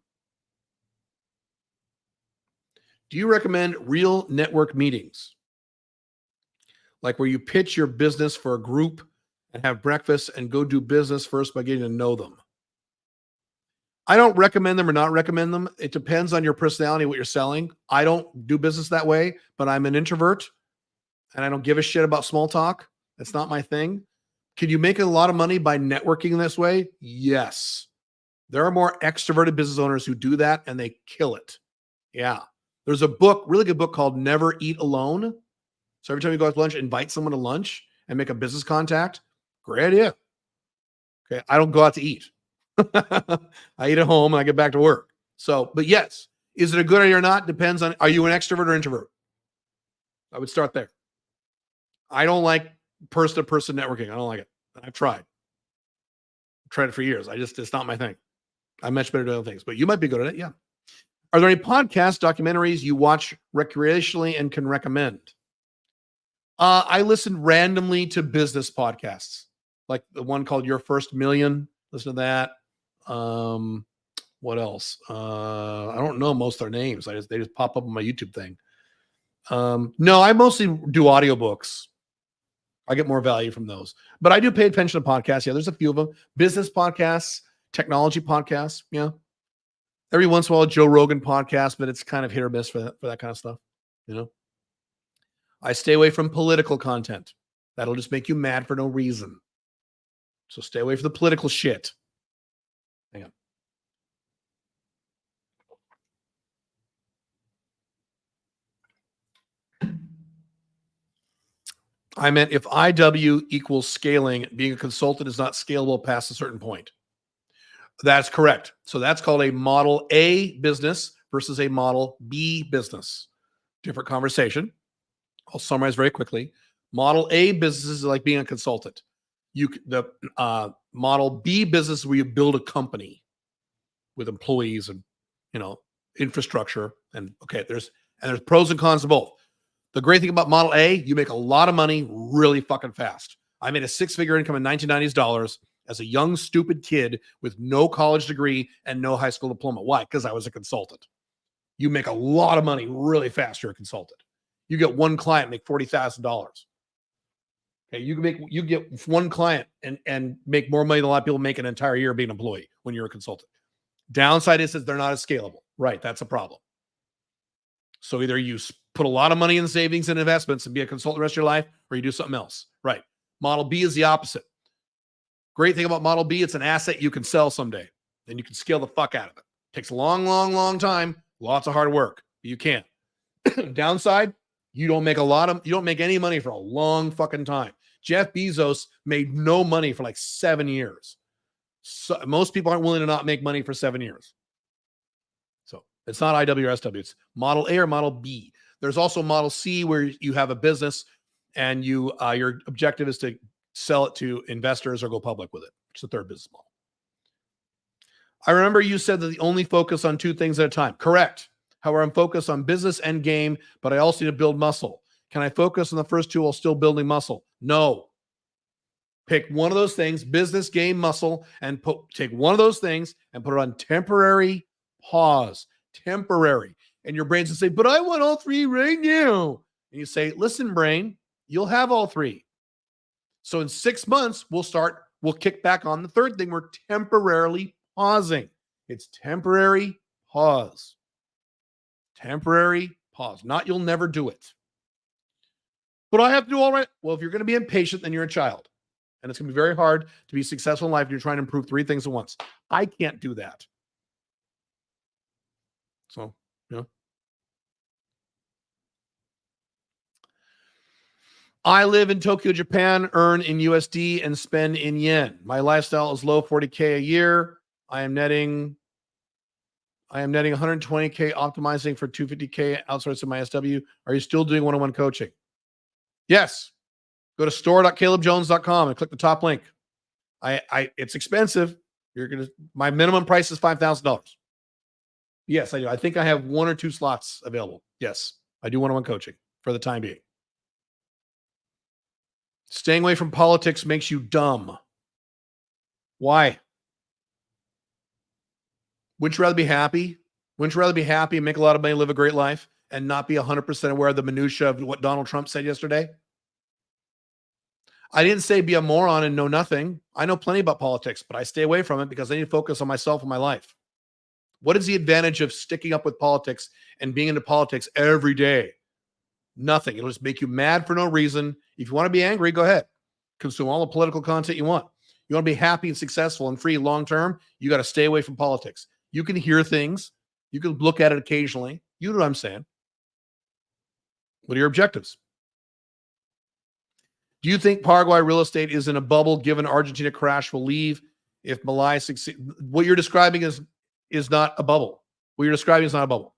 Do you recommend real network meetings? Like where you pitch your business for a group and have breakfast and go do business first by getting to know them. I don't recommend them or not recommend them. It depends on your personality, what you're selling. I don't do business that way, but I'm an introvert and I don't give a shit about small talk. That's not my thing. Can you make a lot of money by networking this way? Yes. There are more extroverted business owners who do that and they kill it. Yeah. There's a book, really good book called Never Eat Alone. So every time you go out to lunch, invite someone to lunch and make a business contact. Great idea. Okay. I don't go out to eat. I eat at home and I get back to work. So, but yes, is it a good idea or not? Depends on, are you an extrovert or introvert? I would start there. I don't like person-to-person networking. I don't like it. I've tried it for years. It's not my thing. I'm much better at other things, but you might be good at it. Yeah. Are there any podcasts, documentaries you watch recreationally and can recommend? I listen randomly to business podcasts, like the one called Your First Million. Listen to that. What else? I don't know most of their names. They just pop up on my YouTube thing. No, I mostly do audiobooks. I get more value from those, but I do pay attention to podcasts. Yeah, there's a few of them. Business podcasts, technology podcasts. Yeah. Every once in a while, a Joe Rogan podcast, but it's kind of hit or miss for that kind of stuff. You know, I stay away from political content. That'll just make you mad for no reason. So stay away from the political shit. Hang on. I meant if IW equals scaling, being a consultant is not scalable past a certain point. That's correct. So that's called a model A business versus a model B business. Different conversation. I'll summarize very quickly. Model A business is like being a consultant. The model B business is where you build a company with employees and infrastructure. And okay, there's pros and cons to both. The great thing about Model A, you make a lot of money really fucking fast. I made a six-figure income in 1990s dollars as a young, stupid kid with no college degree and no high school diploma. Why? Because I was a consultant. You make a lot of money really fast. You're a consultant. You get one client, make $40,000. Okay, you get one client and make more money than a lot of people make an entire year being an employee when you're a consultant. Downside is that they're not as scalable. Right, that's a problem. So either you put a lot of money in savings and investments and be a consultant the rest of your life, or you do something else. Right. Model B is the opposite. Great thing about Model B, it's an asset you can sell someday, and you can scale the fuck out of it. Takes a long, long, long time, lots of hard work. You can. Downside, you don't make any money for a long fucking time. Jeff Bezos made no money for like 7 years. So most people aren't willing to not make money for 7 years. So it's not IW or SW. It's Model A or Model B. There's also Model C where you have a business and your objective is to sell it to investors or go public with it. It's the third business model. I remember you said that the only focus on two things at a time. Correct. However, I'm focused on business and game, but I also need to build muscle. Can I focus on the first two while still building muscle? No. Pick one of those things, business, game, muscle, and take one of those things and put it on temporary pause. Temporary. And your brain's going to say, but I want all three right now. And you say, listen, brain, you'll have all three. So in 6 months, we'll kick back on the third thing. We're temporarily pausing. It's temporary pause. Temporary pause. Not you'll never do it. But I have to do all right. Well, if you're going to be impatient, then you're a child. And it's going to be very hard to be successful in life if you're trying to improve three things at once. I can't do that. So, I live in Tokyo, Japan, earn in USD and spend in yen. My lifestyle is low 40K a year. I am netting 120K optimizing for 250K outsourcing my SW. Are you still doing one-on-one coaching? Yes. Go to store.calebjones.com and click the top link. It's expensive. My minimum price is $5,000. Yes, I do. I think I have 1 or 2 slots available. Yes, I do one-on-one coaching for the time being. Staying away from politics makes you dumb. Why? Wouldn't you rather be happy? Wouldn't you rather be happy and make a lot of money, live a great life, and not be 100% aware of the minutia of what Donald Trump said yesterday? I didn't say be a moron and know nothing. I know plenty about politics, but I stay away from it because I need to focus on myself and my life. What is the advantage of sticking up with politics and being into politics every day? Nothing. It'll just make you mad for no reason. If you want to be angry, go ahead. Consume all the political content you want. You want to be happy and successful and free long term, you got to stay away from politics. You can hear things. You can look at it occasionally. You know what I'm saying. What are your objectives? Do you think Paraguay real estate is in a bubble given Argentina crash will leave if Malay succeed? What you're describing is not a bubble. What you're describing is not a bubble.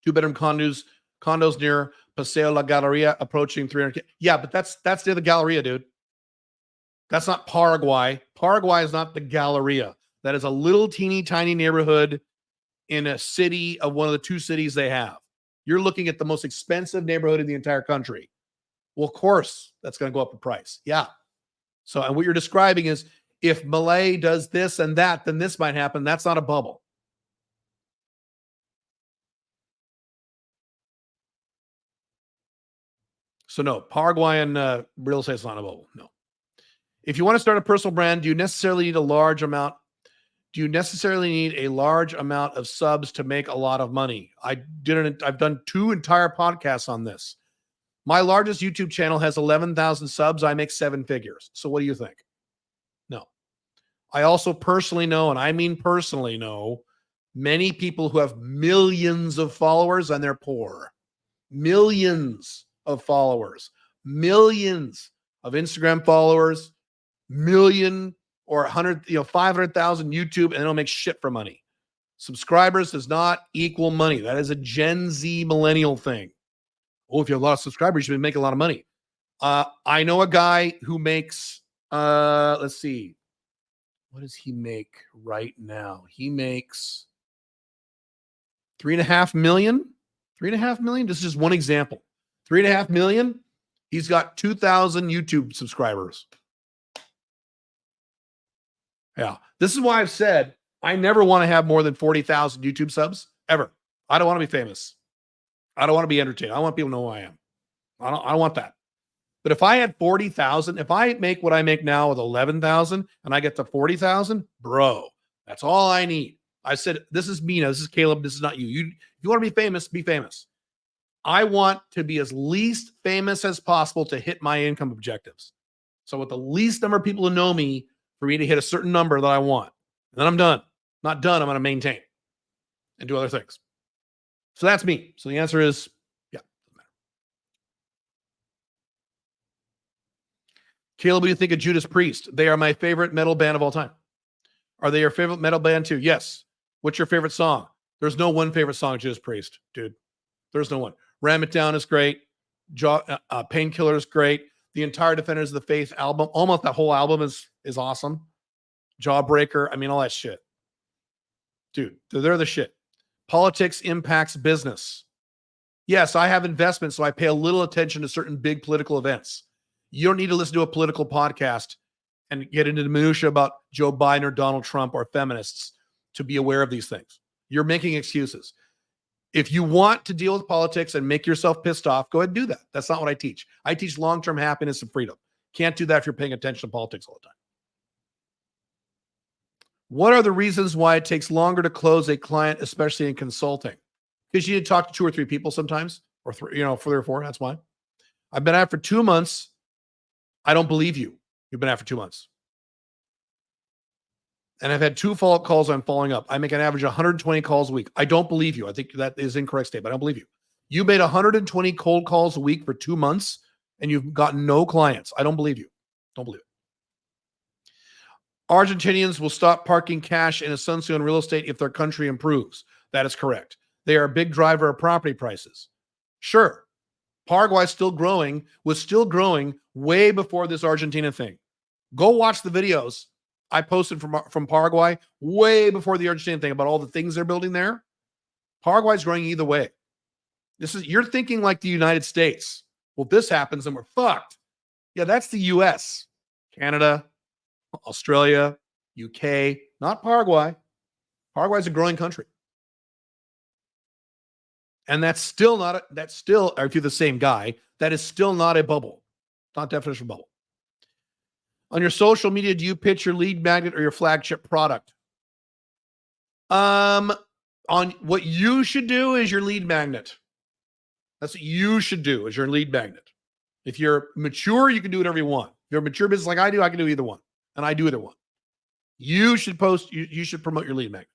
2-bedroom condos near Paseo La Galleria approaching 300K. Yeah, but that's near the Galleria, dude. That's not Paraguay. Paraguay is not the Galleria. That is a little teeny tiny neighborhood in a city of one of the 2 cities they have. You're looking at the most expensive neighborhood in the entire country. Well, of course, that's going to go up in price. Yeah. So, and what you're describing is if Malay does this and that, then this might happen. That's not a bubble. So no, Paraguayan real estate is not a bubble. No. If you want to start a personal brand, do you necessarily need a large amount of subs to make a lot of money? I've done 2 entire podcasts on this. My largest YouTube channel has 11,000 subs. I make 7 figures. So what do you think? No. I also personally know, and I mean personally know, many people who have millions of followers and they're poor. Millions of followers. Millions of Instagram followers. Million or 100, 500,000 YouTube, and they don't make shit for money. Subscribers does not equal money. That is a Gen Z millennial thing. Oh, if you have a lot of subscribers, you can make a lot of money. I know a guy who makes, let's see, what does he make right now? He makes $3.5 million. $3.5 million. This is just one example. $3.5 million. He's got 2,000 YouTube subscribers. Yeah. This is why I've said I never want to have more than 40,000 YouTube subs ever. I don't want to be famous. I don't want to be entertained. I want people to know who I am. I don't want that. But if I had 40,000, if I make what I make now with 11,000 and I get to 40,000, bro, that's all I need. I said, this is me now. This is Caleb. This is not you. If you want to be famous, be famous. I want to be as least famous as possible to hit my income objectives. So with the least number of people to know me, for me to hit a certain number that I want. And then I'm done. Not done. I'm going to maintain and do other things. So that's me. So the answer is, yeah. Doesn't matter. Caleb, what do you think of Judas Priest? They are my favorite metal band of all time. Are they your favorite metal band too? Yes. What's your favorite song? There's no one favorite song, Judas Priest, dude. There's no one. Ram It Down is great. Painkiller is great. The entire Defenders of the Faith album, almost that whole album is awesome. Jawbreaker, I mean, all that shit. Dude, they're the shit. Politics impacts business. Yes, I have investments, so I pay a little attention to certain big political events. You don't need to listen to a political podcast and get into the minutia about Joe Biden or Donald Trump or feminists to be aware of these things. You're making excuses. If you want to deal with politics and make yourself pissed off, go ahead and do that. That's not what I teach. I teach long-term happiness and freedom. Can't do that if you're paying attention to politics all the time. What are the reasons why it takes longer to close a client, especially in consulting? Because you need to talk to 2 or 3 people sometimes, or 3 or 4. That's why. I've been at it for 2 months. I don't believe you. You've been at it for 2 months. And I've had 2 follow-up calls I'm following up. I make an average of 120 calls a week. I don't believe you. I think that is incorrect statement. I don't believe you. You made 120 cold calls a week for 2 months, and you've got no clients. I don't believe you. Don't believe it. Argentinians will stop parking cash in Asuncion real estate if their country improves. That is correct. They are a big driver of property prices. Sure. Paraguay still growing, was still growing way before this Argentina thing. Go watch the videos I posted from Paraguay way before the Argentina thing about all the things they're building there. Paraguay's growing either way. You're thinking like the United States. Well, if this happens, then we're fucked. Yeah, that's the US, Canada, Australia, UK, not Paraguay. Paraguay's a growing country. And that's still not, or if you're the same guy, that is still not a bubble. Not definition of bubble. On your social media, do you pitch your lead magnet or your flagship product? On what you should do is your lead magnet. That's what you should do is your lead magnet. If you're mature, you can do whatever you want. If you're a mature business like I do, I can do either one. And I do either one. You should you should promote your lead magnet.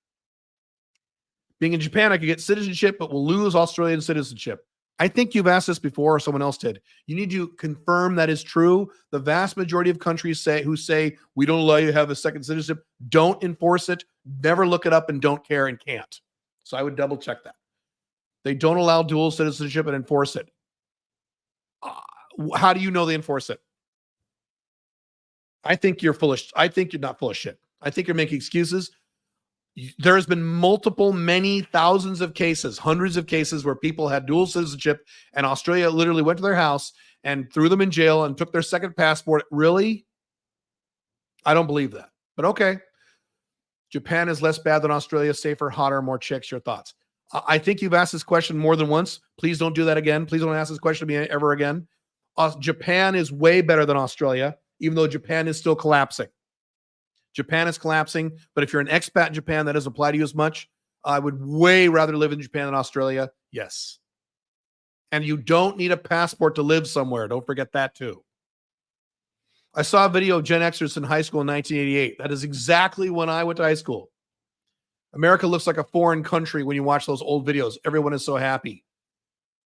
Being in Japan, I could get citizenship, but we'll lose Australian citizenship. I think you've asked this before, or someone else did. You need to confirm that is true. The vast majority of countries who say we don't allow you to have a second citizenship, don't enforce it, never look it up, and don't care and can't. So I would double check that. They don't allow dual citizenship and enforce it. How do you know they enforce it? I think you're not full of shit. I think you're making excuses. There has been many thousands of cases, hundreds of cases where people had dual citizenship and Australia literally went to their house and threw them in jail and took their second passport. Really? I don't believe that. But okay. Japan is less bad than Australia, safer, hotter, more chicks. Your thoughts? I think you've asked this question more than once. Please don't do that again. Please don't ask this question to me ever again. Japan is way better than Australia, even though Japan is still collapsing. Japan is collapsing, but if you're an expat in Japan, that doesn't apply to you as much. I would way rather live in Japan than Australia. Yes. And you don't need a passport to live somewhere. Don't forget that too. I saw a video of Gen Xers in high school in 1988. That is exactly when I went to high school. America looks like a foreign country when you watch those old videos. Everyone is so happy.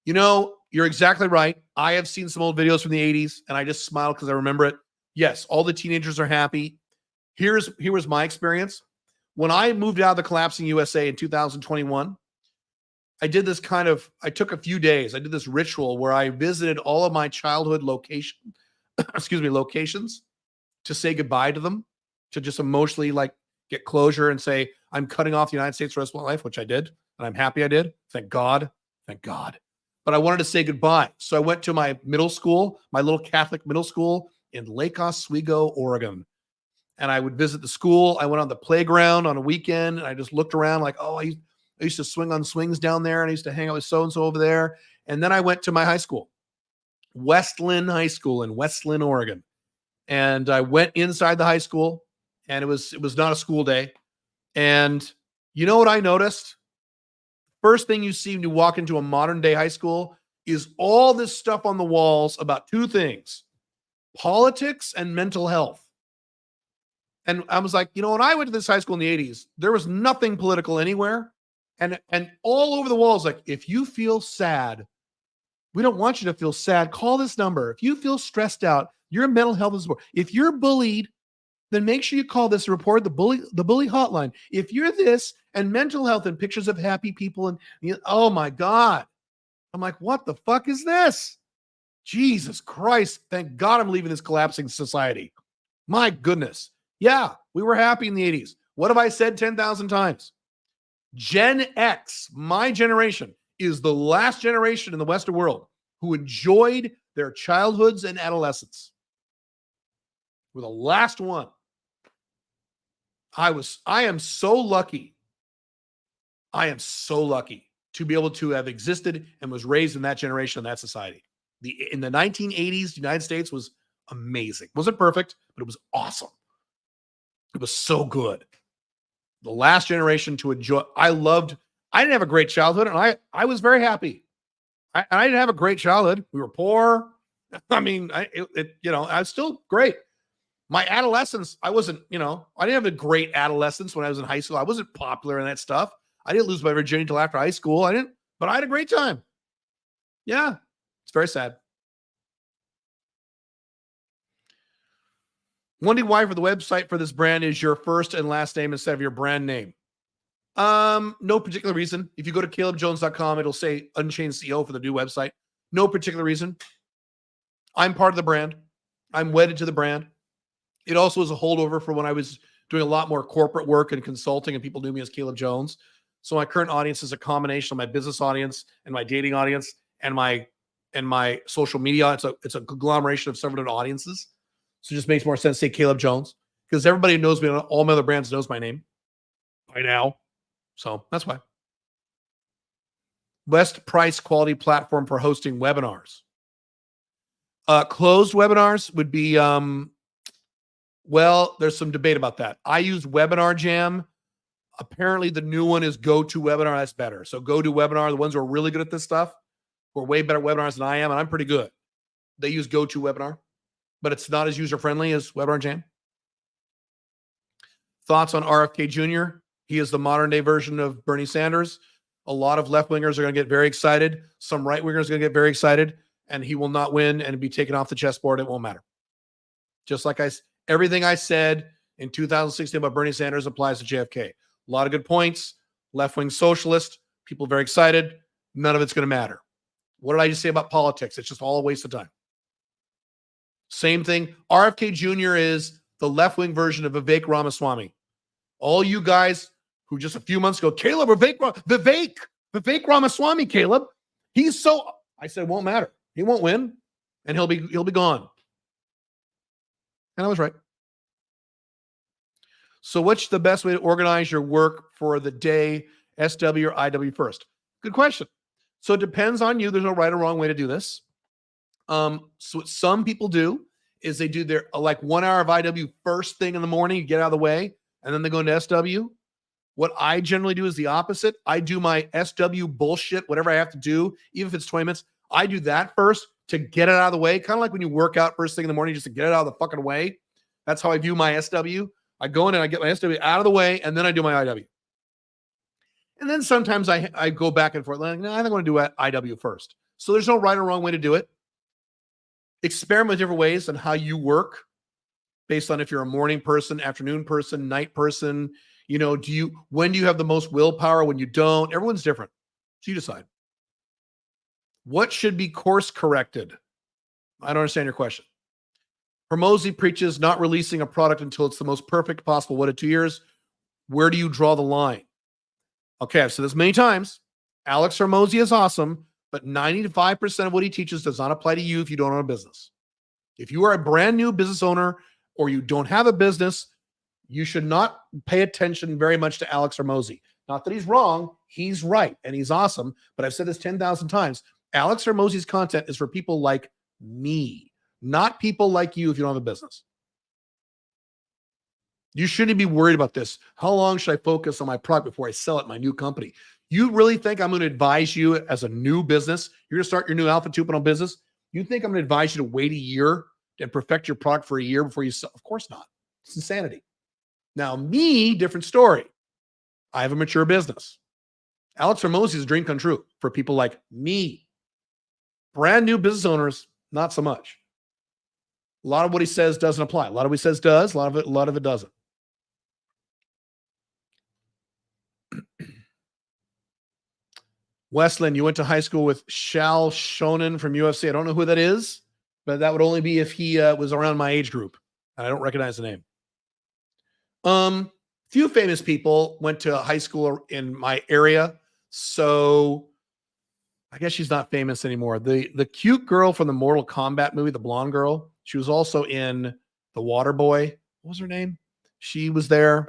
You know, you're exactly right. I have seen some old videos from the 80s, and I just smile because I remember it. Yes, all the teenagers are happy. Here was my experience. When I moved out of the collapsing USA in 2021, I took a few days. I did this ritual where I visited all of my childhood locations to say goodbye to them, to just emotionally get closure and say, I'm cutting off the United States for the rest of my life, which I did. And I'm happy I did. Thank God. Thank God. But I wanted to say goodbye. So I went to my middle school, my little Catholic middle school in Lake Oswego, Oregon. And I would visit the school. I went on the playground on a weekend, and I just looked around like, oh, I used to swing on swings down there, and I used to hang out with so-and-so over there. And then I went to my high school, Westland High School in Westland, Oregon. And I went inside the high school, and it was not a school day. And you know what I noticed? First thing you see when you walk into a modern day high school is all this stuff on the walls about two things: politics and mental health. And I was like, when I went to this high school in the 80s, there was nothing political anywhere. And all over the walls, like, if you feel sad, we don't want you to feel sad. Call this number. If you feel stressed out, your mental health is important. If you're bullied, then make sure you call this and report the bully hotline. If you're this, and mental health and pictures of happy people, and oh my God. I'm like, what the fuck is this? Jesus Christ. Thank God I'm leaving this collapsing society. My goodness. Yeah, we were happy in the 80s. What have I said 10,000 times? Gen X, my generation, is the last generation in the Western world who enjoyed their childhoods and adolescence. We're the last one. I am so lucky. I am so lucky to be able to have existed and was raised in that generation, in that society. In the 1980s, the United States was amazing. It wasn't perfect, but it was awesome. It was so good. The last generation to enjoy. I didn't have a great childhood, and I was very happy. I didn't have a great childhood. We were poor. I mean, I was still great. My adolescence, I wasn't, I didn't have a great adolescence when I was in high school. I wasn't popular in that stuff. I didn't lose my virginity until after high school. But I had a great time. Yeah. It's very sad. Wondering why for the website for this brand is your first and last name instead of your brand name. No particular reason. If you go to calebjones.com, it'll say Unchained CEO for the new website. No particular reason. I'm part of the brand. I'm wedded to the brand. It also is a holdover for when I was doing a lot more corporate work and consulting, and people knew me as Caleb Jones. So my current audience is a combination of my business audience and my dating audience and my social media. It's a conglomeration of several different audiences. So it just makes more sense to say Caleb Jones because everybody who knows me on all my other brands knows my name by now. So that's why. Best price quality platform for hosting webinars. Closed webinars would be, well, there's some debate about that. I use Webinar Jam. Apparently the new one is GoToWebinar. That's better. So GoToWebinar, the ones who are really good at this stuff, who are way better at webinars than I am, and I'm pretty good. They use GoToWebinar, but it's not as user-friendly as Webinar Jam. Thoughts on RFK Jr.? He is the modern-day version of Bernie Sanders. A lot of left-wingers are going to get very excited. Some right-wingers are going to get very excited, and he will not win and be taken off the chessboard. It won't matter. Just like everything I said in 2016 about Bernie Sanders applies to JFK. A lot of good points. Left-wing socialist. People very excited. None of it's going to matter. What did I just say about politics? It's just all a waste of time. Same thing. RFK Jr. is the left-wing version of Vivek Ramaswamy. All you guys who just a few months ago, Caleb, Vivek Ramaswamy, Caleb. I said, it won't matter. He won't win, and he'll be gone. And I was right. So what's the best way to organize your work for the day, SW or IW first? Good question. So it depends on you. There's no right or wrong way to do this. So what some people do is they do their like 1 hour of IW first thing in the morning, you get out of the way, and then they go into SW. What I generally do is the opposite. I do my SW bullshit, whatever I have to do, even if it's 20 minutes. I do that first to get it out of the way. Kind of like when you work out first thing in the morning, just to get it out of the fucking way. That's how I view my SW. I go in and I get my SW out of the way, and then I do my IW. And then sometimes I go back and forth. Like, no, I think I want to do IW first. So there's no right or wrong way to do it. Experiment with different ways on how you work based on if you're a morning person, afternoon person, night person. You know, when do you have the most willpower? When you don't? Everyone's different. So you decide. What should be course corrected? I don't understand your question. Hormozi preaches not releasing a product until it's the most perfect possible. What, in 2 years? Where do you draw the line? Okay, I've said this many times. Alex Hormozi is awesome, but 95% of what he teaches does not apply to you if you don't own a business. If you are a brand new business owner or you don't have a business, you should not pay attention very much to Alex Hormozi. Not that he's wrong. He's right, and he's awesome. But I've said this 10,000 times. Alex Hormozi's content is for people like me, not people like you if you don't have a business. You shouldn't be worried about this. How long should I focus on my product before I sell it, my new company? You really think I'm going to advise you as a new business? You're going to start your new Alpha 2.0 business? You think I'm going to advise you to wait a year and perfect your product for a year before you sell? Of course not. It's insanity. Now, me, different story. I have a mature business. Alex Hormozi is a dream come true for people like me. Brand new business owners, not so much. A lot of what he says doesn't apply. A lot of what he says does. A lot of it doesn't. Westland, you went to high school with Shal Shonen from UFC. I don't know who that is, but that would only be if he was around my age group. And I don't recognize the name. Few famous people went to high school in my area, so I guess she's not famous anymore. The cute girl from the Mortal Kombat movie, the blonde girl, she was also in The Waterboy. What was her name? She was there.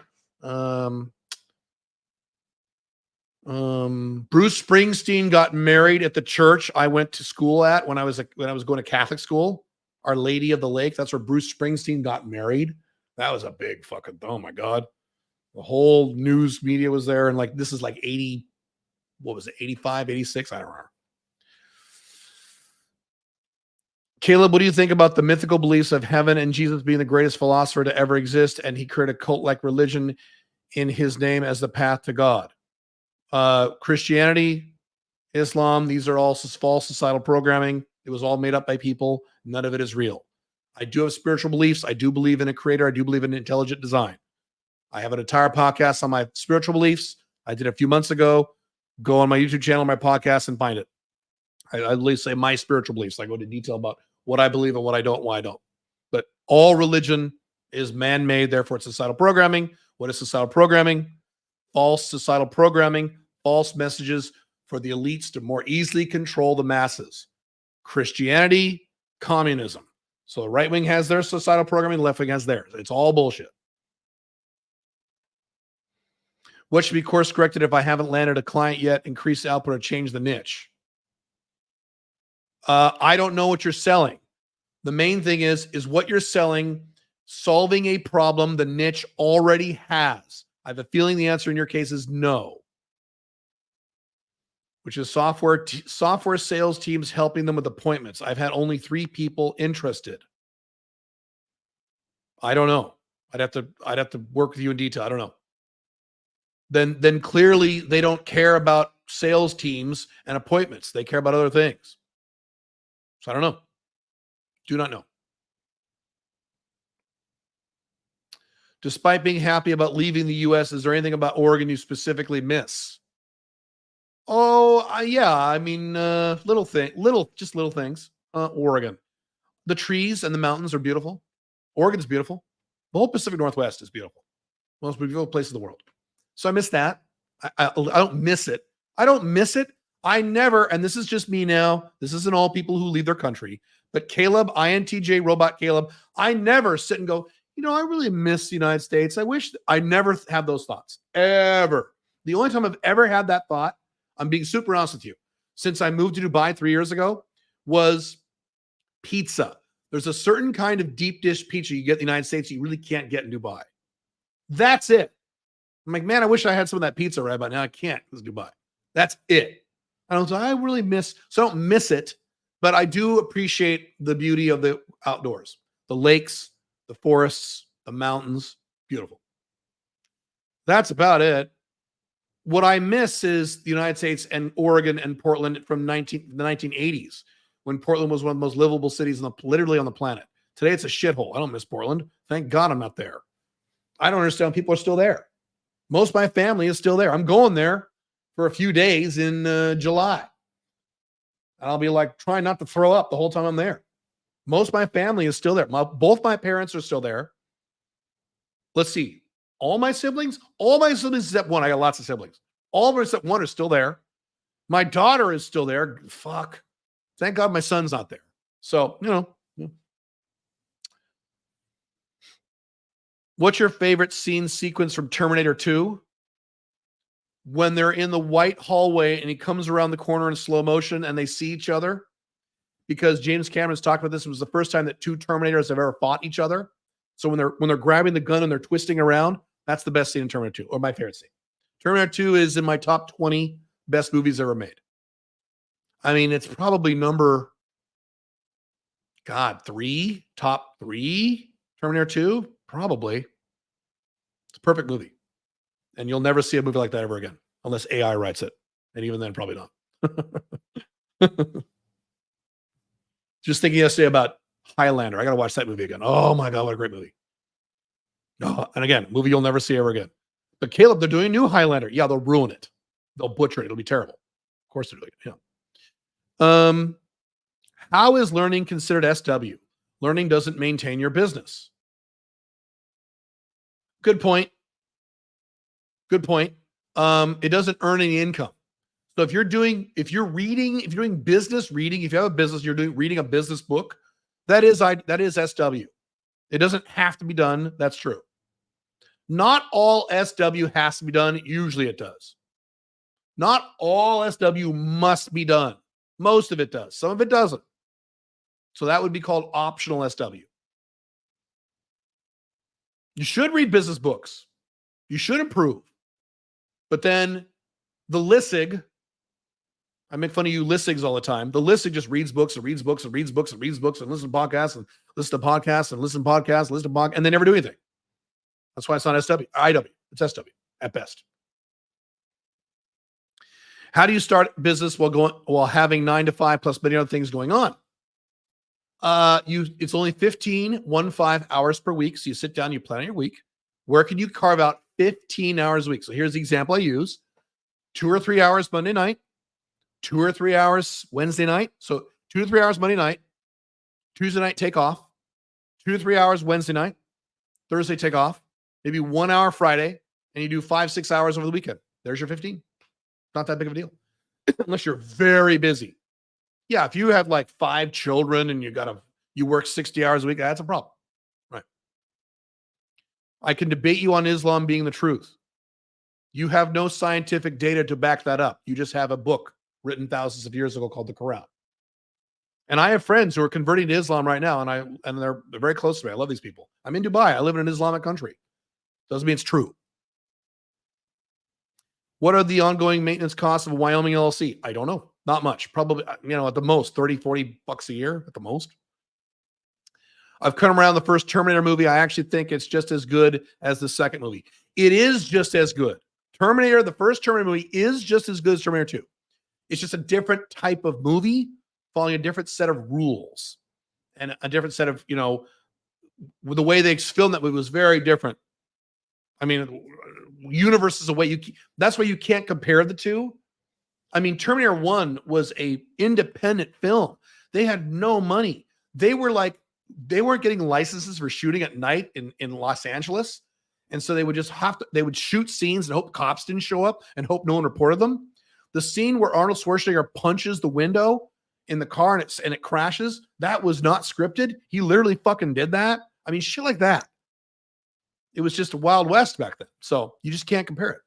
Bruce Springsteen got married at the church I went to school at when I was going to Catholic school. Our Lady of the Lake. That's where Bruce Springsteen got married. That was a big fucking, oh my God. The whole news media was there. And like, this is like 80, what was it? 85, 86? I don't remember. Caleb, what do you think about the mythical beliefs of heaven and Jesus being the greatest philosopher to ever exist? And he created a cult-like religion in his name as the path to God. Christianity, Islam, these are all false societal programming. It was all made up by people. None of it is real. I do have spiritual beliefs. I do believe in a creator. I do believe in intelligent design. I have an entire podcast on my spiritual beliefs. I did a few months ago. Go on my YouTube channel, my podcast, and find it. I at least say my spiritual beliefs. I go into detail about what I believe and what I don't, why I don't. But all religion is man-made, therefore it's societal programming. What is societal programming? False societal programming, false messages for the elites to more easily control the masses. Christianity, communism. So the right wing has their societal programming, the left wing has theirs. It's all bullshit. What should be course corrected if I haven't landed a client yet, increase the output, or change the niche? I don't know what you're selling. The main thing is what you're selling solving a problem the niche already has? I have a feeling the answer in your case is no. Which is software sales teams helping them with appointments. I've had only 3 people interested. I don't know. I'd have to work with you in detail. I don't know. Then clearly they don't care about sales teams and appointments. They care about other things. So I don't know. Do not know. Despite being happy about leaving the U.S., is there anything about Oregon you specifically miss? Oh, yeah. I mean, little things. Oregon. The trees and the mountains are beautiful. Oregon's beautiful. The whole Pacific Northwest is beautiful. Most beautiful place in the world. So I miss that. I don't miss it. I don't miss it. I never, and this is just me now. This isn't all people who leave their country. But Caleb, INTJ Robot Caleb, I never sit and go, I really miss the United States. I never have those thoughts. Ever. The only time I've ever had that thought, I'm being super honest with you, since I moved to Dubai 3 years ago, was pizza. There's a certain kind of deep dish pizza you get in the United States you really can't get in Dubai. That's it. I'm like, man, I wish I had some of that pizza right about now. I can't because Dubai. That's it. I don't miss it, but I do appreciate the beauty of the outdoors, the lakes, the forests, the mountains. Beautiful. That's about it. What I miss is the United States and Oregon and Portland from the 1980s, when Portland was one of the most livable cities literally on the planet. Today, it's a shithole. I don't miss Portland. Thank God I'm not there. I don't understand people are still there. Most of my family is still there. I'm going there for a few days in July. And I'll be like trying not to throw up the whole time I'm there. Most of my family is still there. Both my parents are still there. Let's see. All my siblings except one. I got lots of siblings. All of them except one are still there. My daughter is still there. Fuck. Thank God my son's not there. So, What's your favorite scene sequence from Terminator 2? When they're in the white hallway and he comes around the corner in slow motion and they see each other, because James Cameron's talked about this. It was the first time that 2 Terminators have ever fought each other. So when they're grabbing the gun and they're twisting around, that's the best scene in Terminator 2, or my favorite scene. Terminator 2 is in my top 20 best movies ever made. I mean, it's probably number, top 3 Terminator 2, probably. It's a perfect movie. And you'll never see a movie like that ever again, unless AI writes it. And even then, probably not. Just thinking yesterday about Highlander. I got to watch that movie again. Oh my God, what a great movie. Oh, and again, movie you'll never see ever again. But Caleb, they're doing a new Highlander. Yeah, they'll ruin it. They'll butcher it. It'll be terrible. Of course they're doing it. Yeah. How is learning considered SW? Learning doesn't maintain your business. Good point. It doesn't earn any income. So if you're doing business reading, if you have a business, you're reading a business book, that is SW. It doesn't have to be done. That's true. Not all SW has to be done. Usually it does. Not all SW must be done. Most of it does. Some of it doesn't. So that would be called optional SW. You should read business books. You should improve. But then the LISIG, I make fun of you LISIGs all the time. The LISIG just reads books and reads books and reads books and reads books and listens to podcasts and listens to podcasts and listens to podcasts, listens to podcasts, and they never do anything. That's why it's not SW. IW. It's SW at best. How do you start business while having 9 to 5 plus many other things going on? It's only 15 hours per week. So you sit down, you plan your week. Where can you carve out 15 hours a week? So here's the example I use: 2 or 3 hours Monday night, 2 or 3 hours Wednesday night. So 2 to 3 hours Monday night, Tuesday night, take off, 2 to 3 hours Wednesday night, Thursday, take off, maybe 1 hour Friday, and you do 5-6 hours over the weekend. There's your 15. Not that big of a deal, unless you're very busy. Yeah, if you have like 5 children and you work 60 hours a week, that's a problem. Right. I can debate you on Islam being the truth. You have no scientific data to back that up. You just have a book written thousands of years ago called the Quran. And I have friends who are converting to Islam right now, and they're very close to me. I love these people. I'm in Dubai. I live in an Islamic country. Doesn't mean it's true. What are the ongoing maintenance costs of a Wyoming LLC? I don't know. Not much. Probably, at the most, $30-40 a year at the most. I've come around the first Terminator movie. I actually think it's just as good as the second movie. It is just as good. The first Terminator movie is just as good as Terminator 2. It's just a different type of movie following a different set of rules and a different set of, the way they filmed that movie was very different. I mean, universe is a way that's why you can't compare the two. I mean, Terminator 1 was a independent film. They had no money. They weren't getting licenses for shooting at night in Los Angeles. And so they would just they would shoot scenes and hope cops didn't show up and hope no one reported them. The scene where Arnold Schwarzenegger punches the window in the car and it crashes, that was not scripted. He literally fucking did that. I mean, shit like that. It was just a Wild West back then. So you just can't compare it.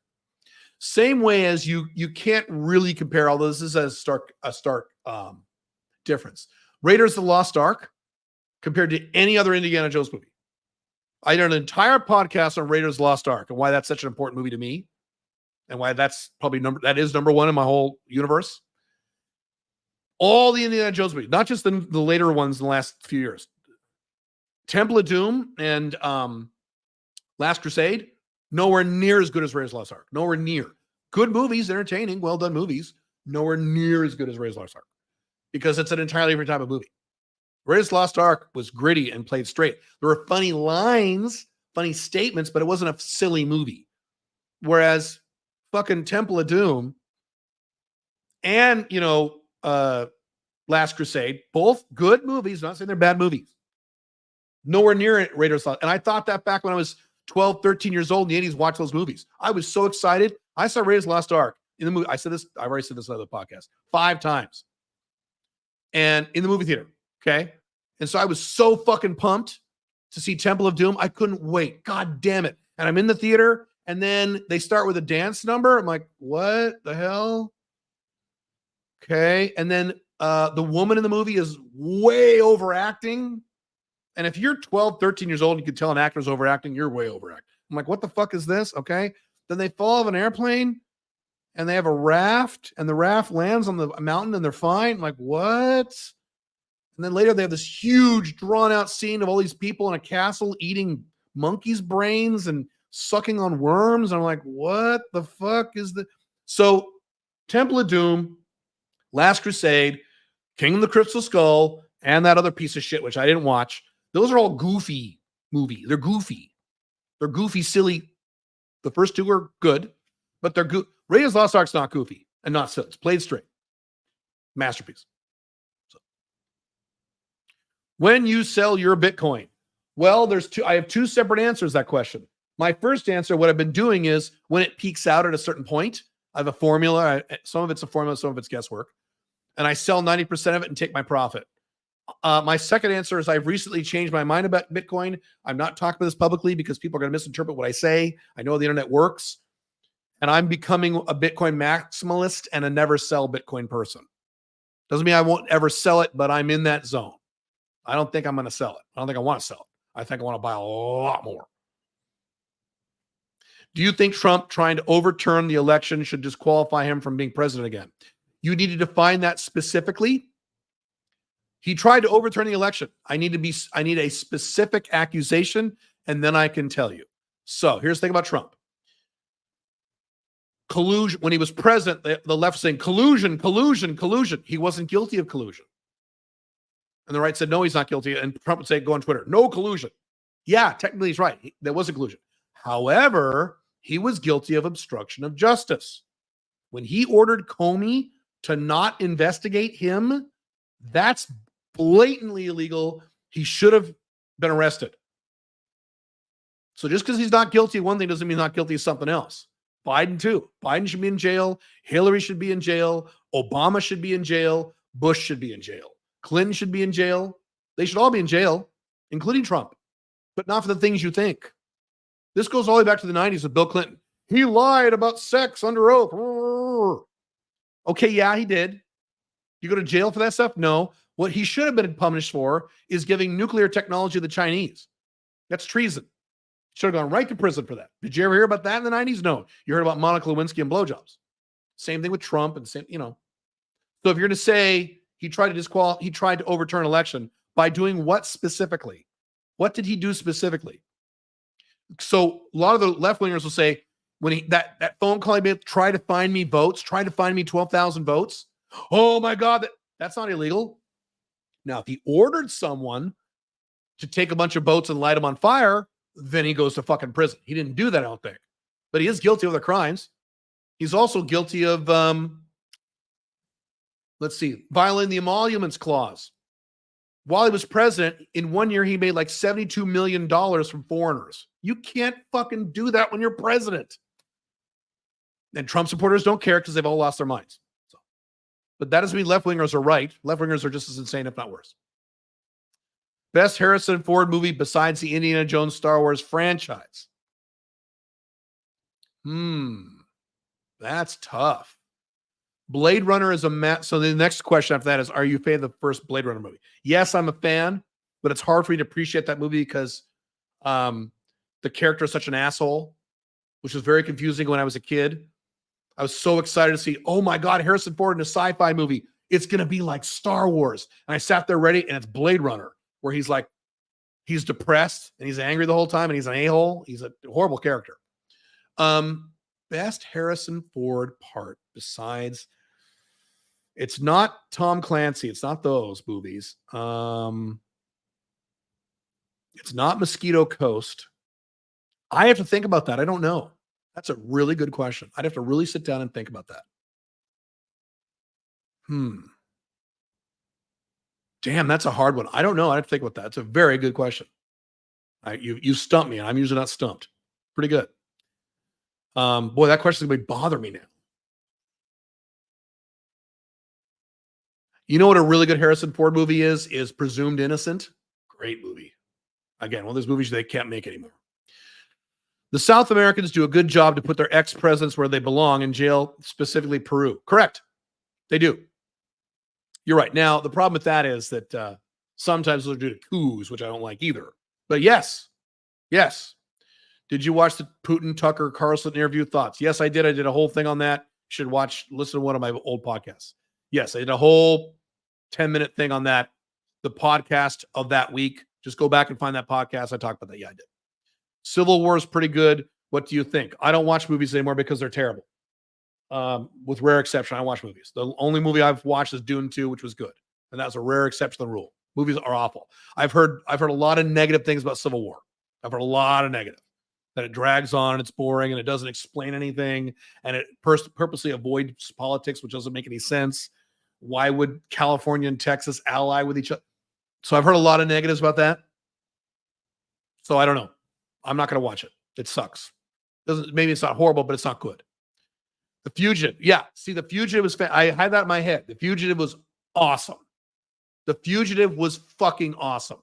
Same way as you can't really compare, although this is a stark difference. Raiders of the Lost Ark compared to any other Indiana Jones movie. I did an entire podcast on Raiders of the Lost Ark and why that's such an important movie to me and why that's probably number one in my whole universe. All the Indiana Jones movies, not just the later ones in the last few years. Temple of Doom and Last Crusade, nowhere near as good as Raiders of the Lost Ark. Nowhere near. Good movies, entertaining, well-done movies. Nowhere near as good as Raiders of the Lost Ark because it's an entirely different type of movie. Raiders of the Lost Ark was gritty and played straight. There were funny lines, funny statements, but it wasn't a silly movie. Whereas fucking Temple of Doom and, Last Crusade, both good movies, not saying they're bad movies. Nowhere near it, Raiders of the Lost Ark. And I thought that back when I was 12, 13 years old in the 80s, watch those movies. I was so excited. I saw Raiders of the Lost Ark in the movie. I've already said this on the podcast 5 times. And in the movie theater. Okay. And so I was so fucking pumped to see Temple of Doom. I couldn't wait. God damn it. And I'm in the theater and then they start with a dance number. I'm like, what the hell? Okay. And then the woman in the movie is way overacting. And if you're 12, 13 years old and you can tell an actor's overacting, you're way overacting. I'm like, what the fuck is this? Okay. Then they fall off an airplane and they have a raft and the raft lands on the mountain and they're fine. I'm like, what? And then later they have this huge drawn out scene of all these people in a castle eating monkeys' brains and sucking on worms. And I'm like, what the fuck is this? So Temple of Doom, Last Crusade, King of the Crystal Skull, and that other piece of shit, which I didn't watch. Those are all goofy movies. They're goofy. They're goofy, silly. The first 2 are good, but they're good. Raiders of the Lost Ark's not goofy and not silly. It's played straight. Masterpiece. So. When you sell your Bitcoin, well, I have 2 separate answers to that question. My first answer, what I've been doing is when it peaks out at a certain point, I have a formula. Some of it's a formula, some of it's guesswork. And I sell 90% of it and take my profit. My second answer is I've recently changed my mind about Bitcoin. I'm not talking about this publicly because people are going to misinterpret what I say. I know the internet works. And I'm becoming a Bitcoin maximalist and a never sell Bitcoin person. Doesn't mean I won't ever sell it, but I'm in that zone. I don't think I'm going to sell it. I don't think I want to sell it. I think I want to buy a lot more. Do you think Trump trying to overturn the election should disqualify him from being president again? You need to define that specifically. He tried to overturn the election. I need a specific accusation, and then I can tell you. So here's the thing about Trump. Collusion. When he was president, the left was saying collusion, collusion, collusion. He wasn't guilty of collusion. And the right said, no, he's not guilty. And Trump would say, go on Twitter, no collusion. Yeah, technically he's right. There was a collusion. However, he was guilty of obstruction of justice. When he ordered Comey to not investigate him, that's blatantly illegal. He should have been arrested. So just because he's not guilty of one thing doesn't mean he's not guilty of something else. Biden too. Biden should be in jail. Hillary should be in jail. Obama should be in jail. Bush should be in jail. Clinton should be in jail. They should all be in jail, including Trump, but not for the things you think. This goes all the way back to the 90s with Bill Clinton. He lied about sex under oath. Okay, yeah, he did. You go to jail for that stuff? No. What he should have been punished for is giving nuclear technology to the Chinese. That's treason. Should have gone right to prison for that. Did you ever hear about that in the 90s? No. You heard about Monica Lewinsky and blowjobs. Same thing with Trump and same, So if you're going to say he tried to overturn an election by doing what specifically? What did he do specifically? So a lot of the left-wingers will say, when he that phone call he made, try to find me votes, try to find me 12,000 votes. Oh my God, that's not illegal. Now, if he ordered someone to take a bunch of votes and light them on fire, then he goes to fucking prison. He didn't do that, I don't think. But he is guilty of the crimes. He's also guilty of, violating the emoluments clause. While he was president, in 1 year, he made like $72 million from foreigners. You can't fucking do that when you're president. And Trump supporters don't care because they've all lost their minds. But that doesn't mean left-wingers are right. Left-wingers are just as insane, if not worse. Best Harrison Ford movie besides the Indiana Jones Star Wars franchise. That's tough. Blade Runner is so the next question after that is, are you a fan of the first Blade Runner movie? Yes, I'm a fan, but it's hard for me to appreciate that movie because the character is such an asshole, which was very confusing when I was a kid. I was so excited to see, oh my God, Harrison Ford in a sci-fi movie. It's going to be like Star Wars. And I sat there ready, and it's Blade Runner, where he's depressed and he's angry the whole time and he's an a-hole. He's a horrible character. Best Harrison Ford part besides, it's not Tom Clancy. It's not those movies. It's not Mosquito Coast. I have to think about that. I don't know. That's a really good question. I'd have to really sit down and think about that. Damn, that's a hard one. I don't know. I have to think about that. It's a very good question. You stumped me, and I'm usually not stumped. Pretty good. Boy, that question is going to bother me now. You know what a really good Harrison Ford movie is Presumed Innocent. Great movie. Again, one of those movies they can't make anymore. The South Americans do a good job to put their ex-presidents where they belong, in jail, specifically Peru. Correct. They do. You're right. Now, the problem with that is that sometimes they'll do coups, which I don't like either. But yes. Did you watch the Putin Tucker Carlson interview? Thoughts? Yes, I did. I did a whole thing on that. You should listen to one of my old podcasts. Yes, I did a whole 10-minute thing on that. The podcast of that week. Just go back and find that podcast. I talked about that. Yeah, I did. Civil War is pretty good. What do you think? I don't watch movies anymore because they're terrible. With rare exception, I watch movies. The only movie I've watched is Dune 2, which was good. And that was a rare exception to the rule. Movies are awful. I've heard a lot of negative things about Civil War. I've heard a lot of negative. That it drags on and it's boring and it doesn't explain anything and it purposely avoids politics, which doesn't make any sense. Why would California and Texas ally with each other? So I've heard a lot of negatives about that. So I don't know. I'm not going to watch it. It sucks. Maybe it's not horrible, but it's not good. The Fugitive. Yeah. See, The Fugitive was, I had that in my head. The Fugitive was awesome. The Fugitive was fucking awesome.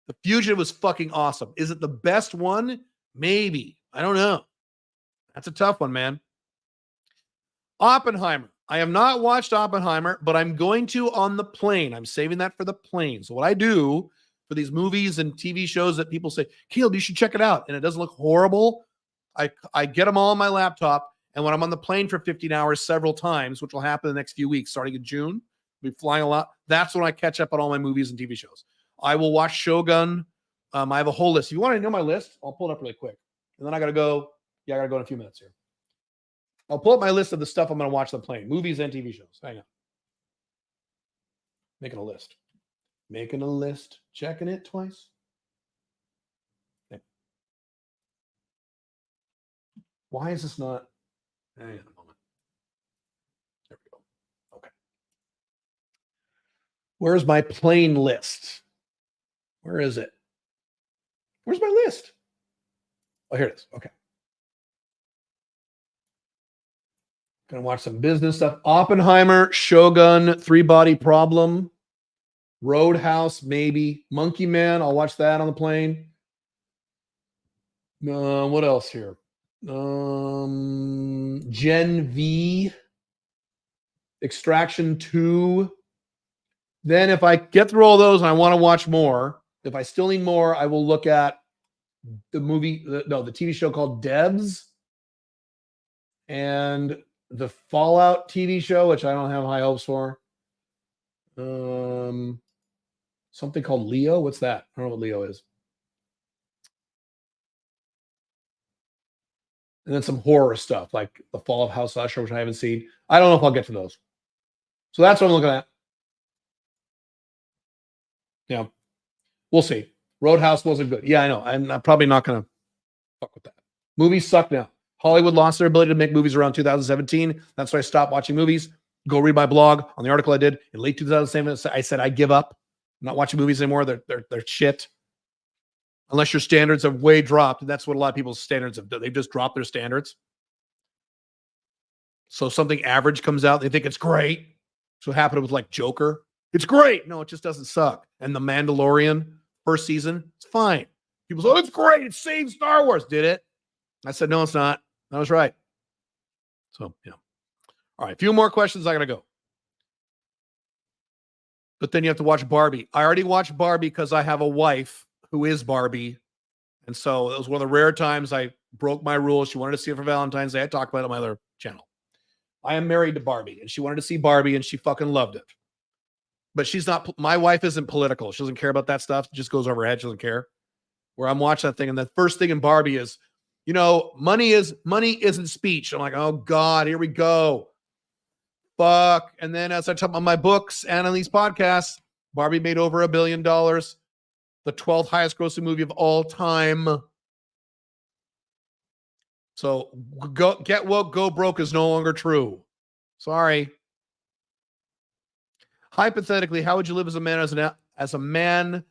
The Fugitive was fucking awesome. Is it the best one? Maybe. I don't know. That's a tough one, man. Oppenheimer. I have not watched Oppenheimer, but I'm going to on the plane. I'm saving that for the plane. So what I do for these movies and TV shows that people say, Caleb, you should check it out, and it doesn't look horrible, I get them all on my laptop, and when I'm on the plane for 15 hours several times, which will happen in the next few weeks, starting in June, I'll be flying a lot, that's when I catch up on all my movies and TV shows. I will watch Shogun. I have a whole list. If you want to know my list, I'll pull it up really quick. And then I got to go. Yeah, I got to go in a few minutes here. I'll pull up my list of the stuff I'm going to watch on the plane, movies and TV shows. Hang on. Making a list. Making a list, checking it twice. Okay. Why is this not? Hang on a moment. There we go. Okay. Where's my plane list? Where is it? Where's my list? Oh, here it is. Okay. Gonna watch some business stuff. Oppenheimer, Shogun, Three Body Problem, Roadhouse, maybe. Monkey Man, I'll watch that on the plane. What else here? Gen V, Extraction 2. Then if I get through all those and I want to watch more, if I still need more, I will look at the TV show called Devs and the Fallout TV show, which I don't have high hopes for. Something called Leo. What's that? I don't know what Leo is. And then some horror stuff like The Fall of House Usher, which I haven't seen. I don't know if I'll get to those. So that's what I'm looking at. Yeah. We'll see. Roadhouse wasn't good. Yeah, I know. I'm probably not going to fuck with that. Movies suck now. Hollywood lost their ability to make movies around 2017. That's why I stopped watching movies. Go read my blog on the article I did in late 2007. I said I give up. I'm not watching movies anymore. They're shit. Unless your standards have way dropped. And that's what a lot of people's standards have done. They've just dropped their standards. So something average comes out. They think it's great. So what happened with like Joker. It's great. No, it just doesn't suck. And The Mandalorian, first season, it's fine. People say, oh, it's great. It saved Star Wars. Did it? I said, no, it's not. I was right. So, yeah. All right. A few more questions. I got to go. But then you have to watch Barbie. I already watched Barbie because I have a wife who is Barbie. And so it was one of the rare times I broke my rules. She wanted to see it for Valentine's Day. I talked about it on my other channel. I am married to Barbie, and she wanted to see Barbie, and she fucking loved it. But she's not, my wife isn't political. She doesn't care about that stuff. It just goes over her head. She doesn't care. Where I'm watching that thing, and the first thing in Barbie is, you know, money isn't speech. I'm like, oh God, here we go. Fuck. And then as I talk about my books and on these podcasts, Barbie made over $1 billion, the 12th highest grossing movie of all time. So get woke, go broke is no longer true. Sorry. Hypothetically, how would you live as a man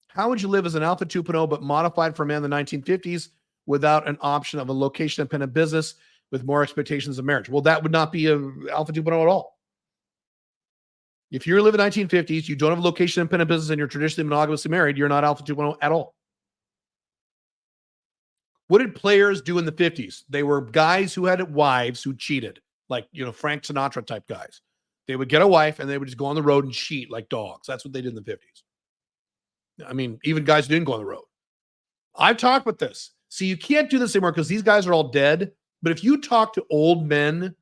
How would you live as an Alpha 2.0 but modified for a man in the 1950s without an option of a location-dependent business with more expectations of marriage? Well, that would not be a Alpha 2.0 at all. If you're living 1950s, you don't have a location-dependent business, and you're traditionally monogamously married, you're not Alpha 2.0 at all. What did players do in the 50s? They were guys who had wives who cheated, like, you know, Frank Sinatra type guys. They would get a wife and they would just go on the road and cheat like dogs. That's what they did in the 50s. I mean, even guys who didn't go on the road. I've talked about this. See, you can't do this anymore because these guys are all dead. But if you talk to old men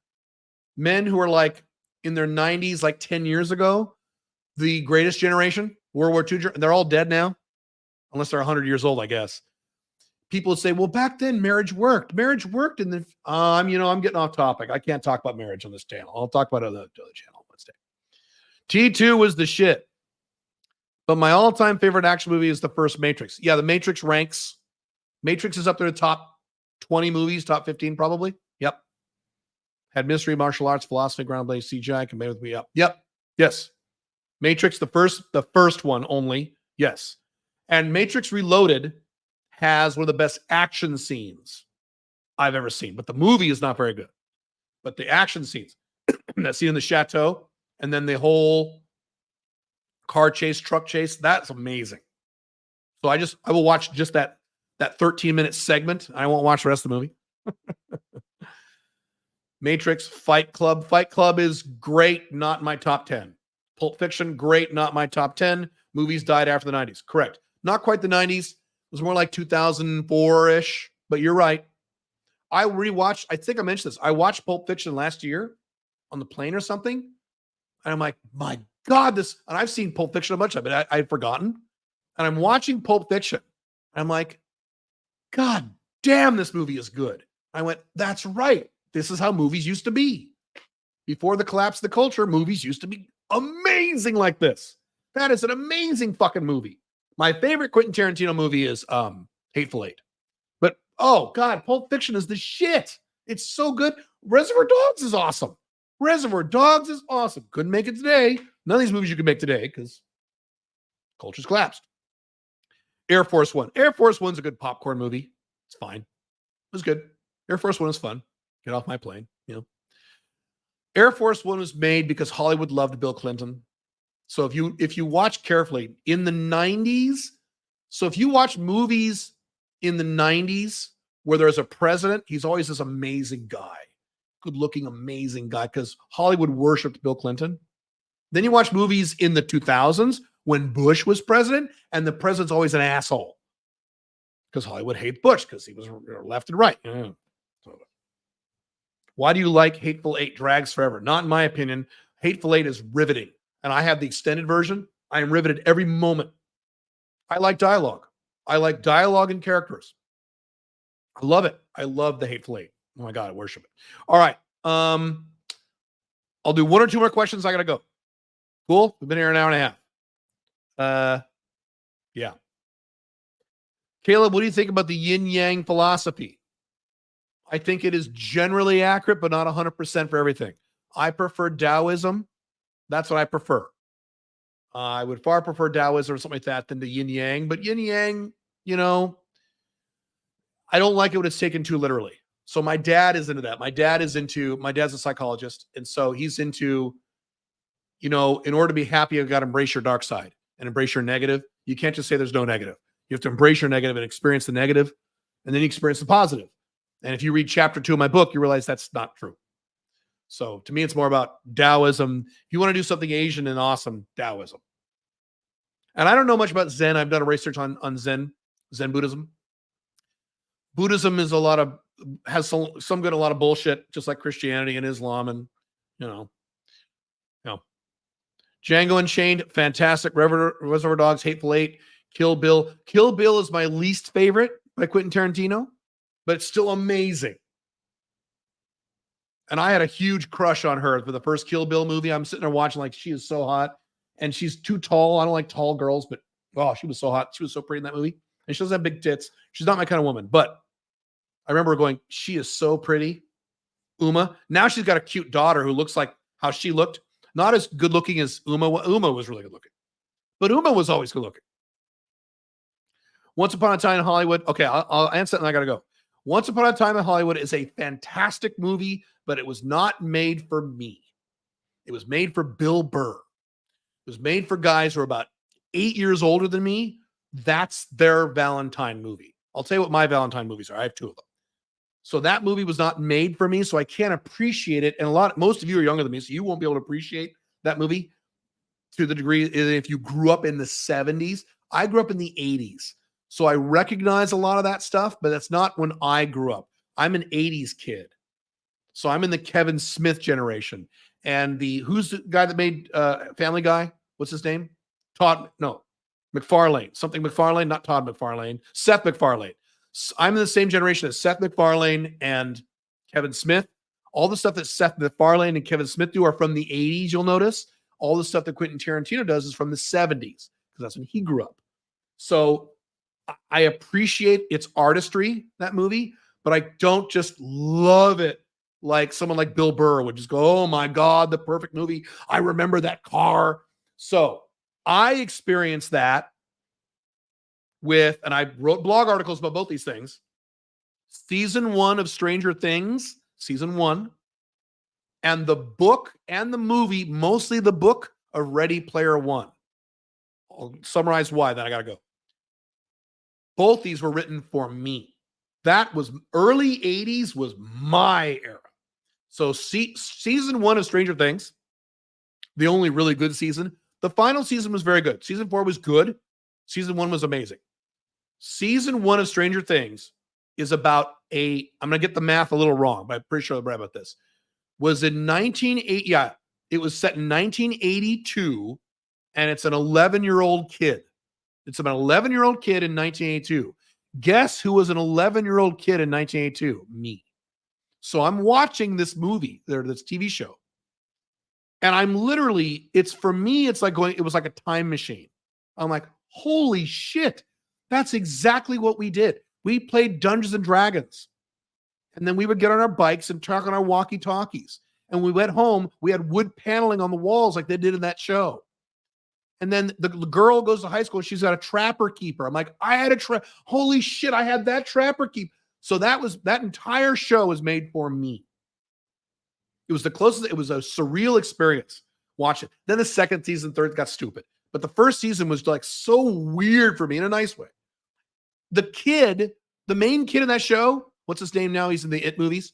who are like in their 90s, like 10 years ago, the greatest generation, World War II, they're all dead now, unless they're 100 years old, I guess. People would say, well, back then marriage worked. Marriage worked. And then, I'm getting off topic. I can't talk about marriage on this channel. I'll talk about it on the other channel Wednesday. T2 was the shit. But my all-time favorite action movie is the first Matrix. Yeah, the Matrix ranks. Matrix is up there in the top 20 movies, top 15 probably. Yep. Had mystery, martial arts, philosophy, ground-based CGI, combined with me. Yep. Yes. Matrix, the first one only. Yes. And Matrix Reloaded has one of the best action scenes I've ever seen. But the movie is not very good. But the action scenes, that scene in the chateau, and then the whole car chase, truck chase, that's amazing. So I will watch just that 13-minute segment. I won't watch the rest of the movie. Matrix, Fight Club. Fight Club is great, not my top 10. Pulp Fiction, great, not my top 10. Movies died after the 90s. Correct. Not quite the 90s. It was more like 2004-ish, but you're right. I rewatched, I think I mentioned this. I watched Pulp Fiction last year on the plane or something. And I'm like, my God, and I've seen Pulp Fiction a bunch of it. I'd forgotten. And I'm watching Pulp Fiction. I'm like, God damn, this movie is good. I went, that's right. This is how movies used to be. Before the collapse of the culture, movies used to be amazing like this. That is an amazing fucking movie. My favorite Quentin Tarantino movie is Hateful Eight. But oh god, Pulp Fiction is the shit. It's so good. Reservoir Dogs is awesome. Reservoir Dogs is awesome. Couldn't make it today. None of these movies you can make today because culture's collapsed. Air Force One. Air Force One's a good popcorn movie. It's fine. It was good. Air Force One is fun. Get off my plane. Air Force One was made because Hollywood loved Bill Clinton. So if you watch carefully in the 90s, so if you watch movies in the 90s where there's a president, he's always this amazing guy, good-looking, amazing guy, because Hollywood worshipped Bill Clinton. Then you watch movies in the 2000s when Bush was president, and the president's always an asshole because Hollywood hates Bush because he was left and right. Why do you like Hateful Eight? Drags forever. Not in my opinion. Hateful Eight is riveting, and I have the extended version. I am riveted every moment. I like dialogue. I like dialogue and characters. I love it. I love the Hateful Eight. Oh my God, I worship it. All right. I'll do one or two more questions. I got to go. Cool. We've been here an hour and a half. Yeah. Caleb, what do you think about the yin-yang philosophy? I think it is generally accurate, but not 100% for everything. I prefer Taoism. That's what I prefer. I would far prefer Taoism or something like that than the yin-yang. But yin-yang, I don't like it when it's taken too literally. So my dad is into that. My dad's a psychologist. And so he's into, in order to be happy, you've got to embrace your dark side and embrace your negative. You can't just say there's no negative. You have to embrace your negative and experience the negative, and then you experience the positive. And if you read chapter 2 of my book, you realize that's not true. So to me, it's more about Taoism. If you want to do something Asian and awesome, Taoism. And I don't know much about Zen. I've done a research on Zen Buddhism. Buddhism is has some good, a lot of bullshit, just like Christianity and Islam, and Django Unchained, fantastic. Reservoir Dogs, Hateful Eight, Kill Bill. Kill Bill is my least favorite by Quentin Tarantino, but it's still amazing. And I had a huge crush on her for the first Kill Bill movie. I'm sitting there watching like she is so hot, and she's too tall. I don't like tall girls, but she was so hot. She was so pretty in that movie, and she doesn't have big tits. She's not my kind of woman, but I remember going, she is so pretty. Uma. Now she's got a cute daughter who looks like how she looked. Not as good looking as Uma. Uma was really good looking, but Uma was always good looking. Once Upon a Time in Hollywood. Okay, I'll answer that and I got to go. Once Upon a Time in Hollywood is a fantastic movie, but it was not made for me. It was made for Bill Burr. It was made for guys who are about 8 years older than me. That's their Valentine movie. I'll tell you what my Valentine movies are. I have 2 of them. So that movie was not made for me, so I can't appreciate it. And most of you are younger than me, so you won't be able to appreciate that movie to the degree if you grew up in the 70s. I grew up in the 80s, so I recognize a lot of that stuff, but that's not when I grew up. I'm an 80s kid, so I'm in the Kevin Smith generation. And who's the guy that made Family Guy? What's his name? MacFarlane. Something MacFarlane, not Todd MacFarlane. Seth MacFarlane. I'm in the same generation as Seth MacFarlane and Kevin Smith. All the stuff that Seth MacFarlane and Kevin Smith do are from the 80s, you'll notice. All the stuff that Quentin Tarantino does is from the 70s, because that's when he grew up. So I appreciate its artistry, that movie, but I don't just love it like someone like Bill Burr would just go, oh my God, the perfect movie. I remember that car. So I experienced that and I wrote blog articles about both these things. Season 1 of Stranger Things, season 1, and the book and the movie, mostly the book of Ready Player One. I'll summarize why, then I got to go. Both these were written for me. That was early 80s was my era. So season 1 of Stranger Things, the only really good season. The final season was very good. Season 4 was good. Season 1 was amazing. Season 1 of Stranger Things is about I'm going to get the math a little wrong, but I'm pretty sure I'm right about this. Was in 1980. Yeah, it was set in 1982, and it's an 11-year-old kid. It's about an 11-year-old kid in 1982. Guess who was an 11-year-old kid in 1982? Me. So I'm watching this movie, this TV show. And I'm literally, it's for me, it's like it was like a time machine. I'm like, holy shit, that's exactly what we did. We played Dungeons and Dragons. And then we would get on our bikes and talk on our walkie-talkies. And we went home, we had wood paneling on the walls like they did in that show. And then the girl goes to high school, she's got a trapper keeper. I'm like, I had holy shit, I had that trapper keeper. So that entire show was made for me. It was the closest, it was a surreal experience. Watch it. Then the second season, third got stupid. But the first season was like so weird for me in a nice way. The main kid in that show, what's his name now? He's in the It movies.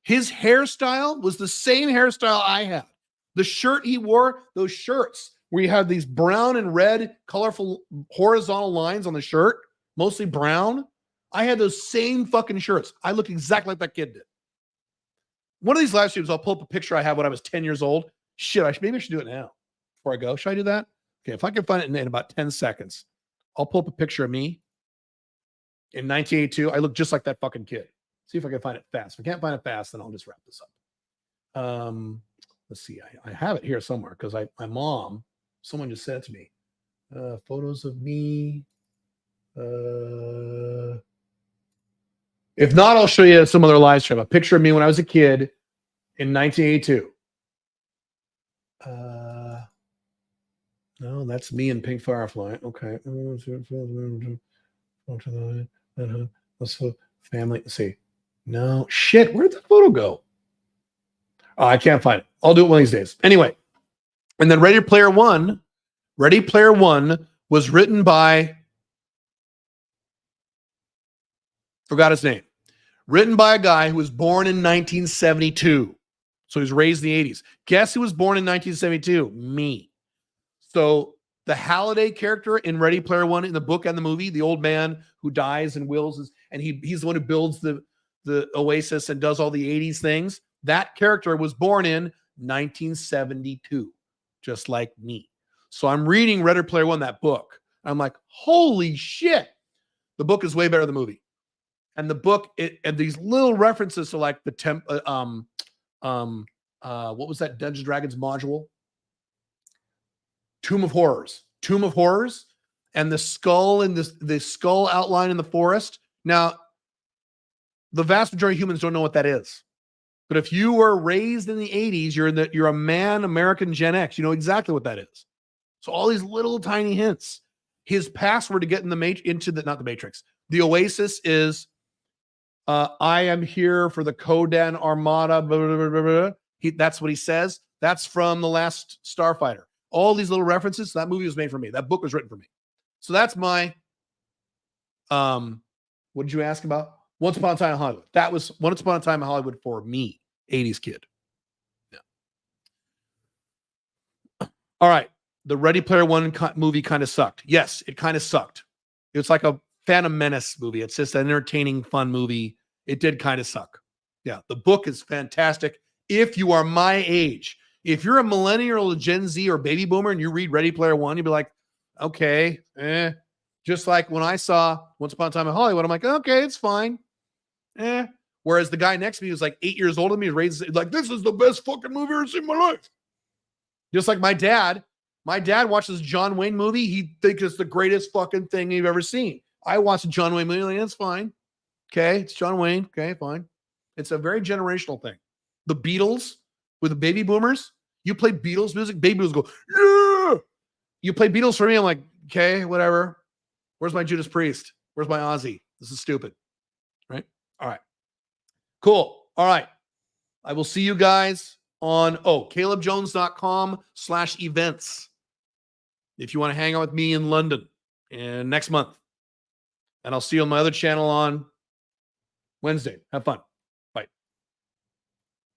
His hairstyle was the same hairstyle I had. The shirt he wore, those shirts where you had these brown and red colorful horizontal lines on the shirt, mostly brown. I had those same fucking shirts. I look exactly like that kid did. One of these live streams, I'll pull up a picture I had when I was 10 years old. Shit, maybe I should do it now before I go. Should I do that? Okay, if I can find it in about 10 seconds, I'll pull up a picture of me in 1982. I look just like that fucking kid. See if I can find it fast. If I can't find it fast, then I'll just wrap this up. Let's see. I have it here somewhere because my mom, someone just said it to me. Photos of me. If not, I'll show you some other live stream. A picture of me when I was a kid in 1982. No, that's me in Pink Firefly. Okay. Let's family. Let's see. No, shit. Where did the photo go? Oh, I can't find it. I'll do it one of these days. Anyway, and then Ready Player One was written by, forgot his name. Written by a guy who was born in 1972. So he was raised in the 80s. Guess who was born in 1972? Me. So the Halliday character in Ready Player One, in the book and the movie, the old man who dies and wills, and he's the one who builds the Oasis and does all the 80s things. That character was born in 1972, just like me. So I'm reading Ready Player One, that book. I'm like, holy shit. The book is way better than the movie. And the book, and these little references to like the what was that Dungeons and Dragons module? Tomb of Horrors, and the skull and the skull outline in the forest. Now, the vast majority of humans don't know what that is. But if you were raised in the 80s, you're a man, American Gen X, you know exactly what that is. So all these little tiny hints. His password to get in not the Matrix. The Oasis is I am here for the Kodan Armada. Blah, blah, blah, blah, blah. That's what he says. That's from The Last Starfighter. All these little references. That movie was made for me. That book was written for me. So that's my, what did you ask about? Once Upon a Time in Hollywood. That was Once Upon a Time in Hollywood for me, 80s kid. Yeah. All right. The Ready Player One movie kind of sucked. Yes, it kind of sucked. It's like a Phantom Menace movie. It's just an entertaining, fun movie. It did kind of suck. Yeah. The book is fantastic. If you are my age, if you're a millennial, Gen Z, or baby boomer, and you read Ready Player One, you'd be like, okay, Just like when I saw Once Upon a Time in Hollywood, I'm like, okay, it's fine. Whereas the guy next to me was like 8 years older than me, raised like, this is the best fucking movie I've ever seen in my life. Just like my dad watches John Wayne movie. He thinks it's the greatest fucking thing you've ever seen. I watched a John Wayne movie. Like, that's fine. Okay. It's John Wayne. Okay, fine. It's a very generational thing. The Beatles with the baby boomers. You play Beatles music. Baby boomers go, yeah. You play Beatles for me. I'm like, okay, whatever. Where's my Judas Priest? Where's my Ozzy? This is stupid. Right? All right. Cool. All right. I will see you guys on calebjones.com/events. If you want to hang out with me in London next month. And I'll see you on my other channel on Wednesday. Have fun.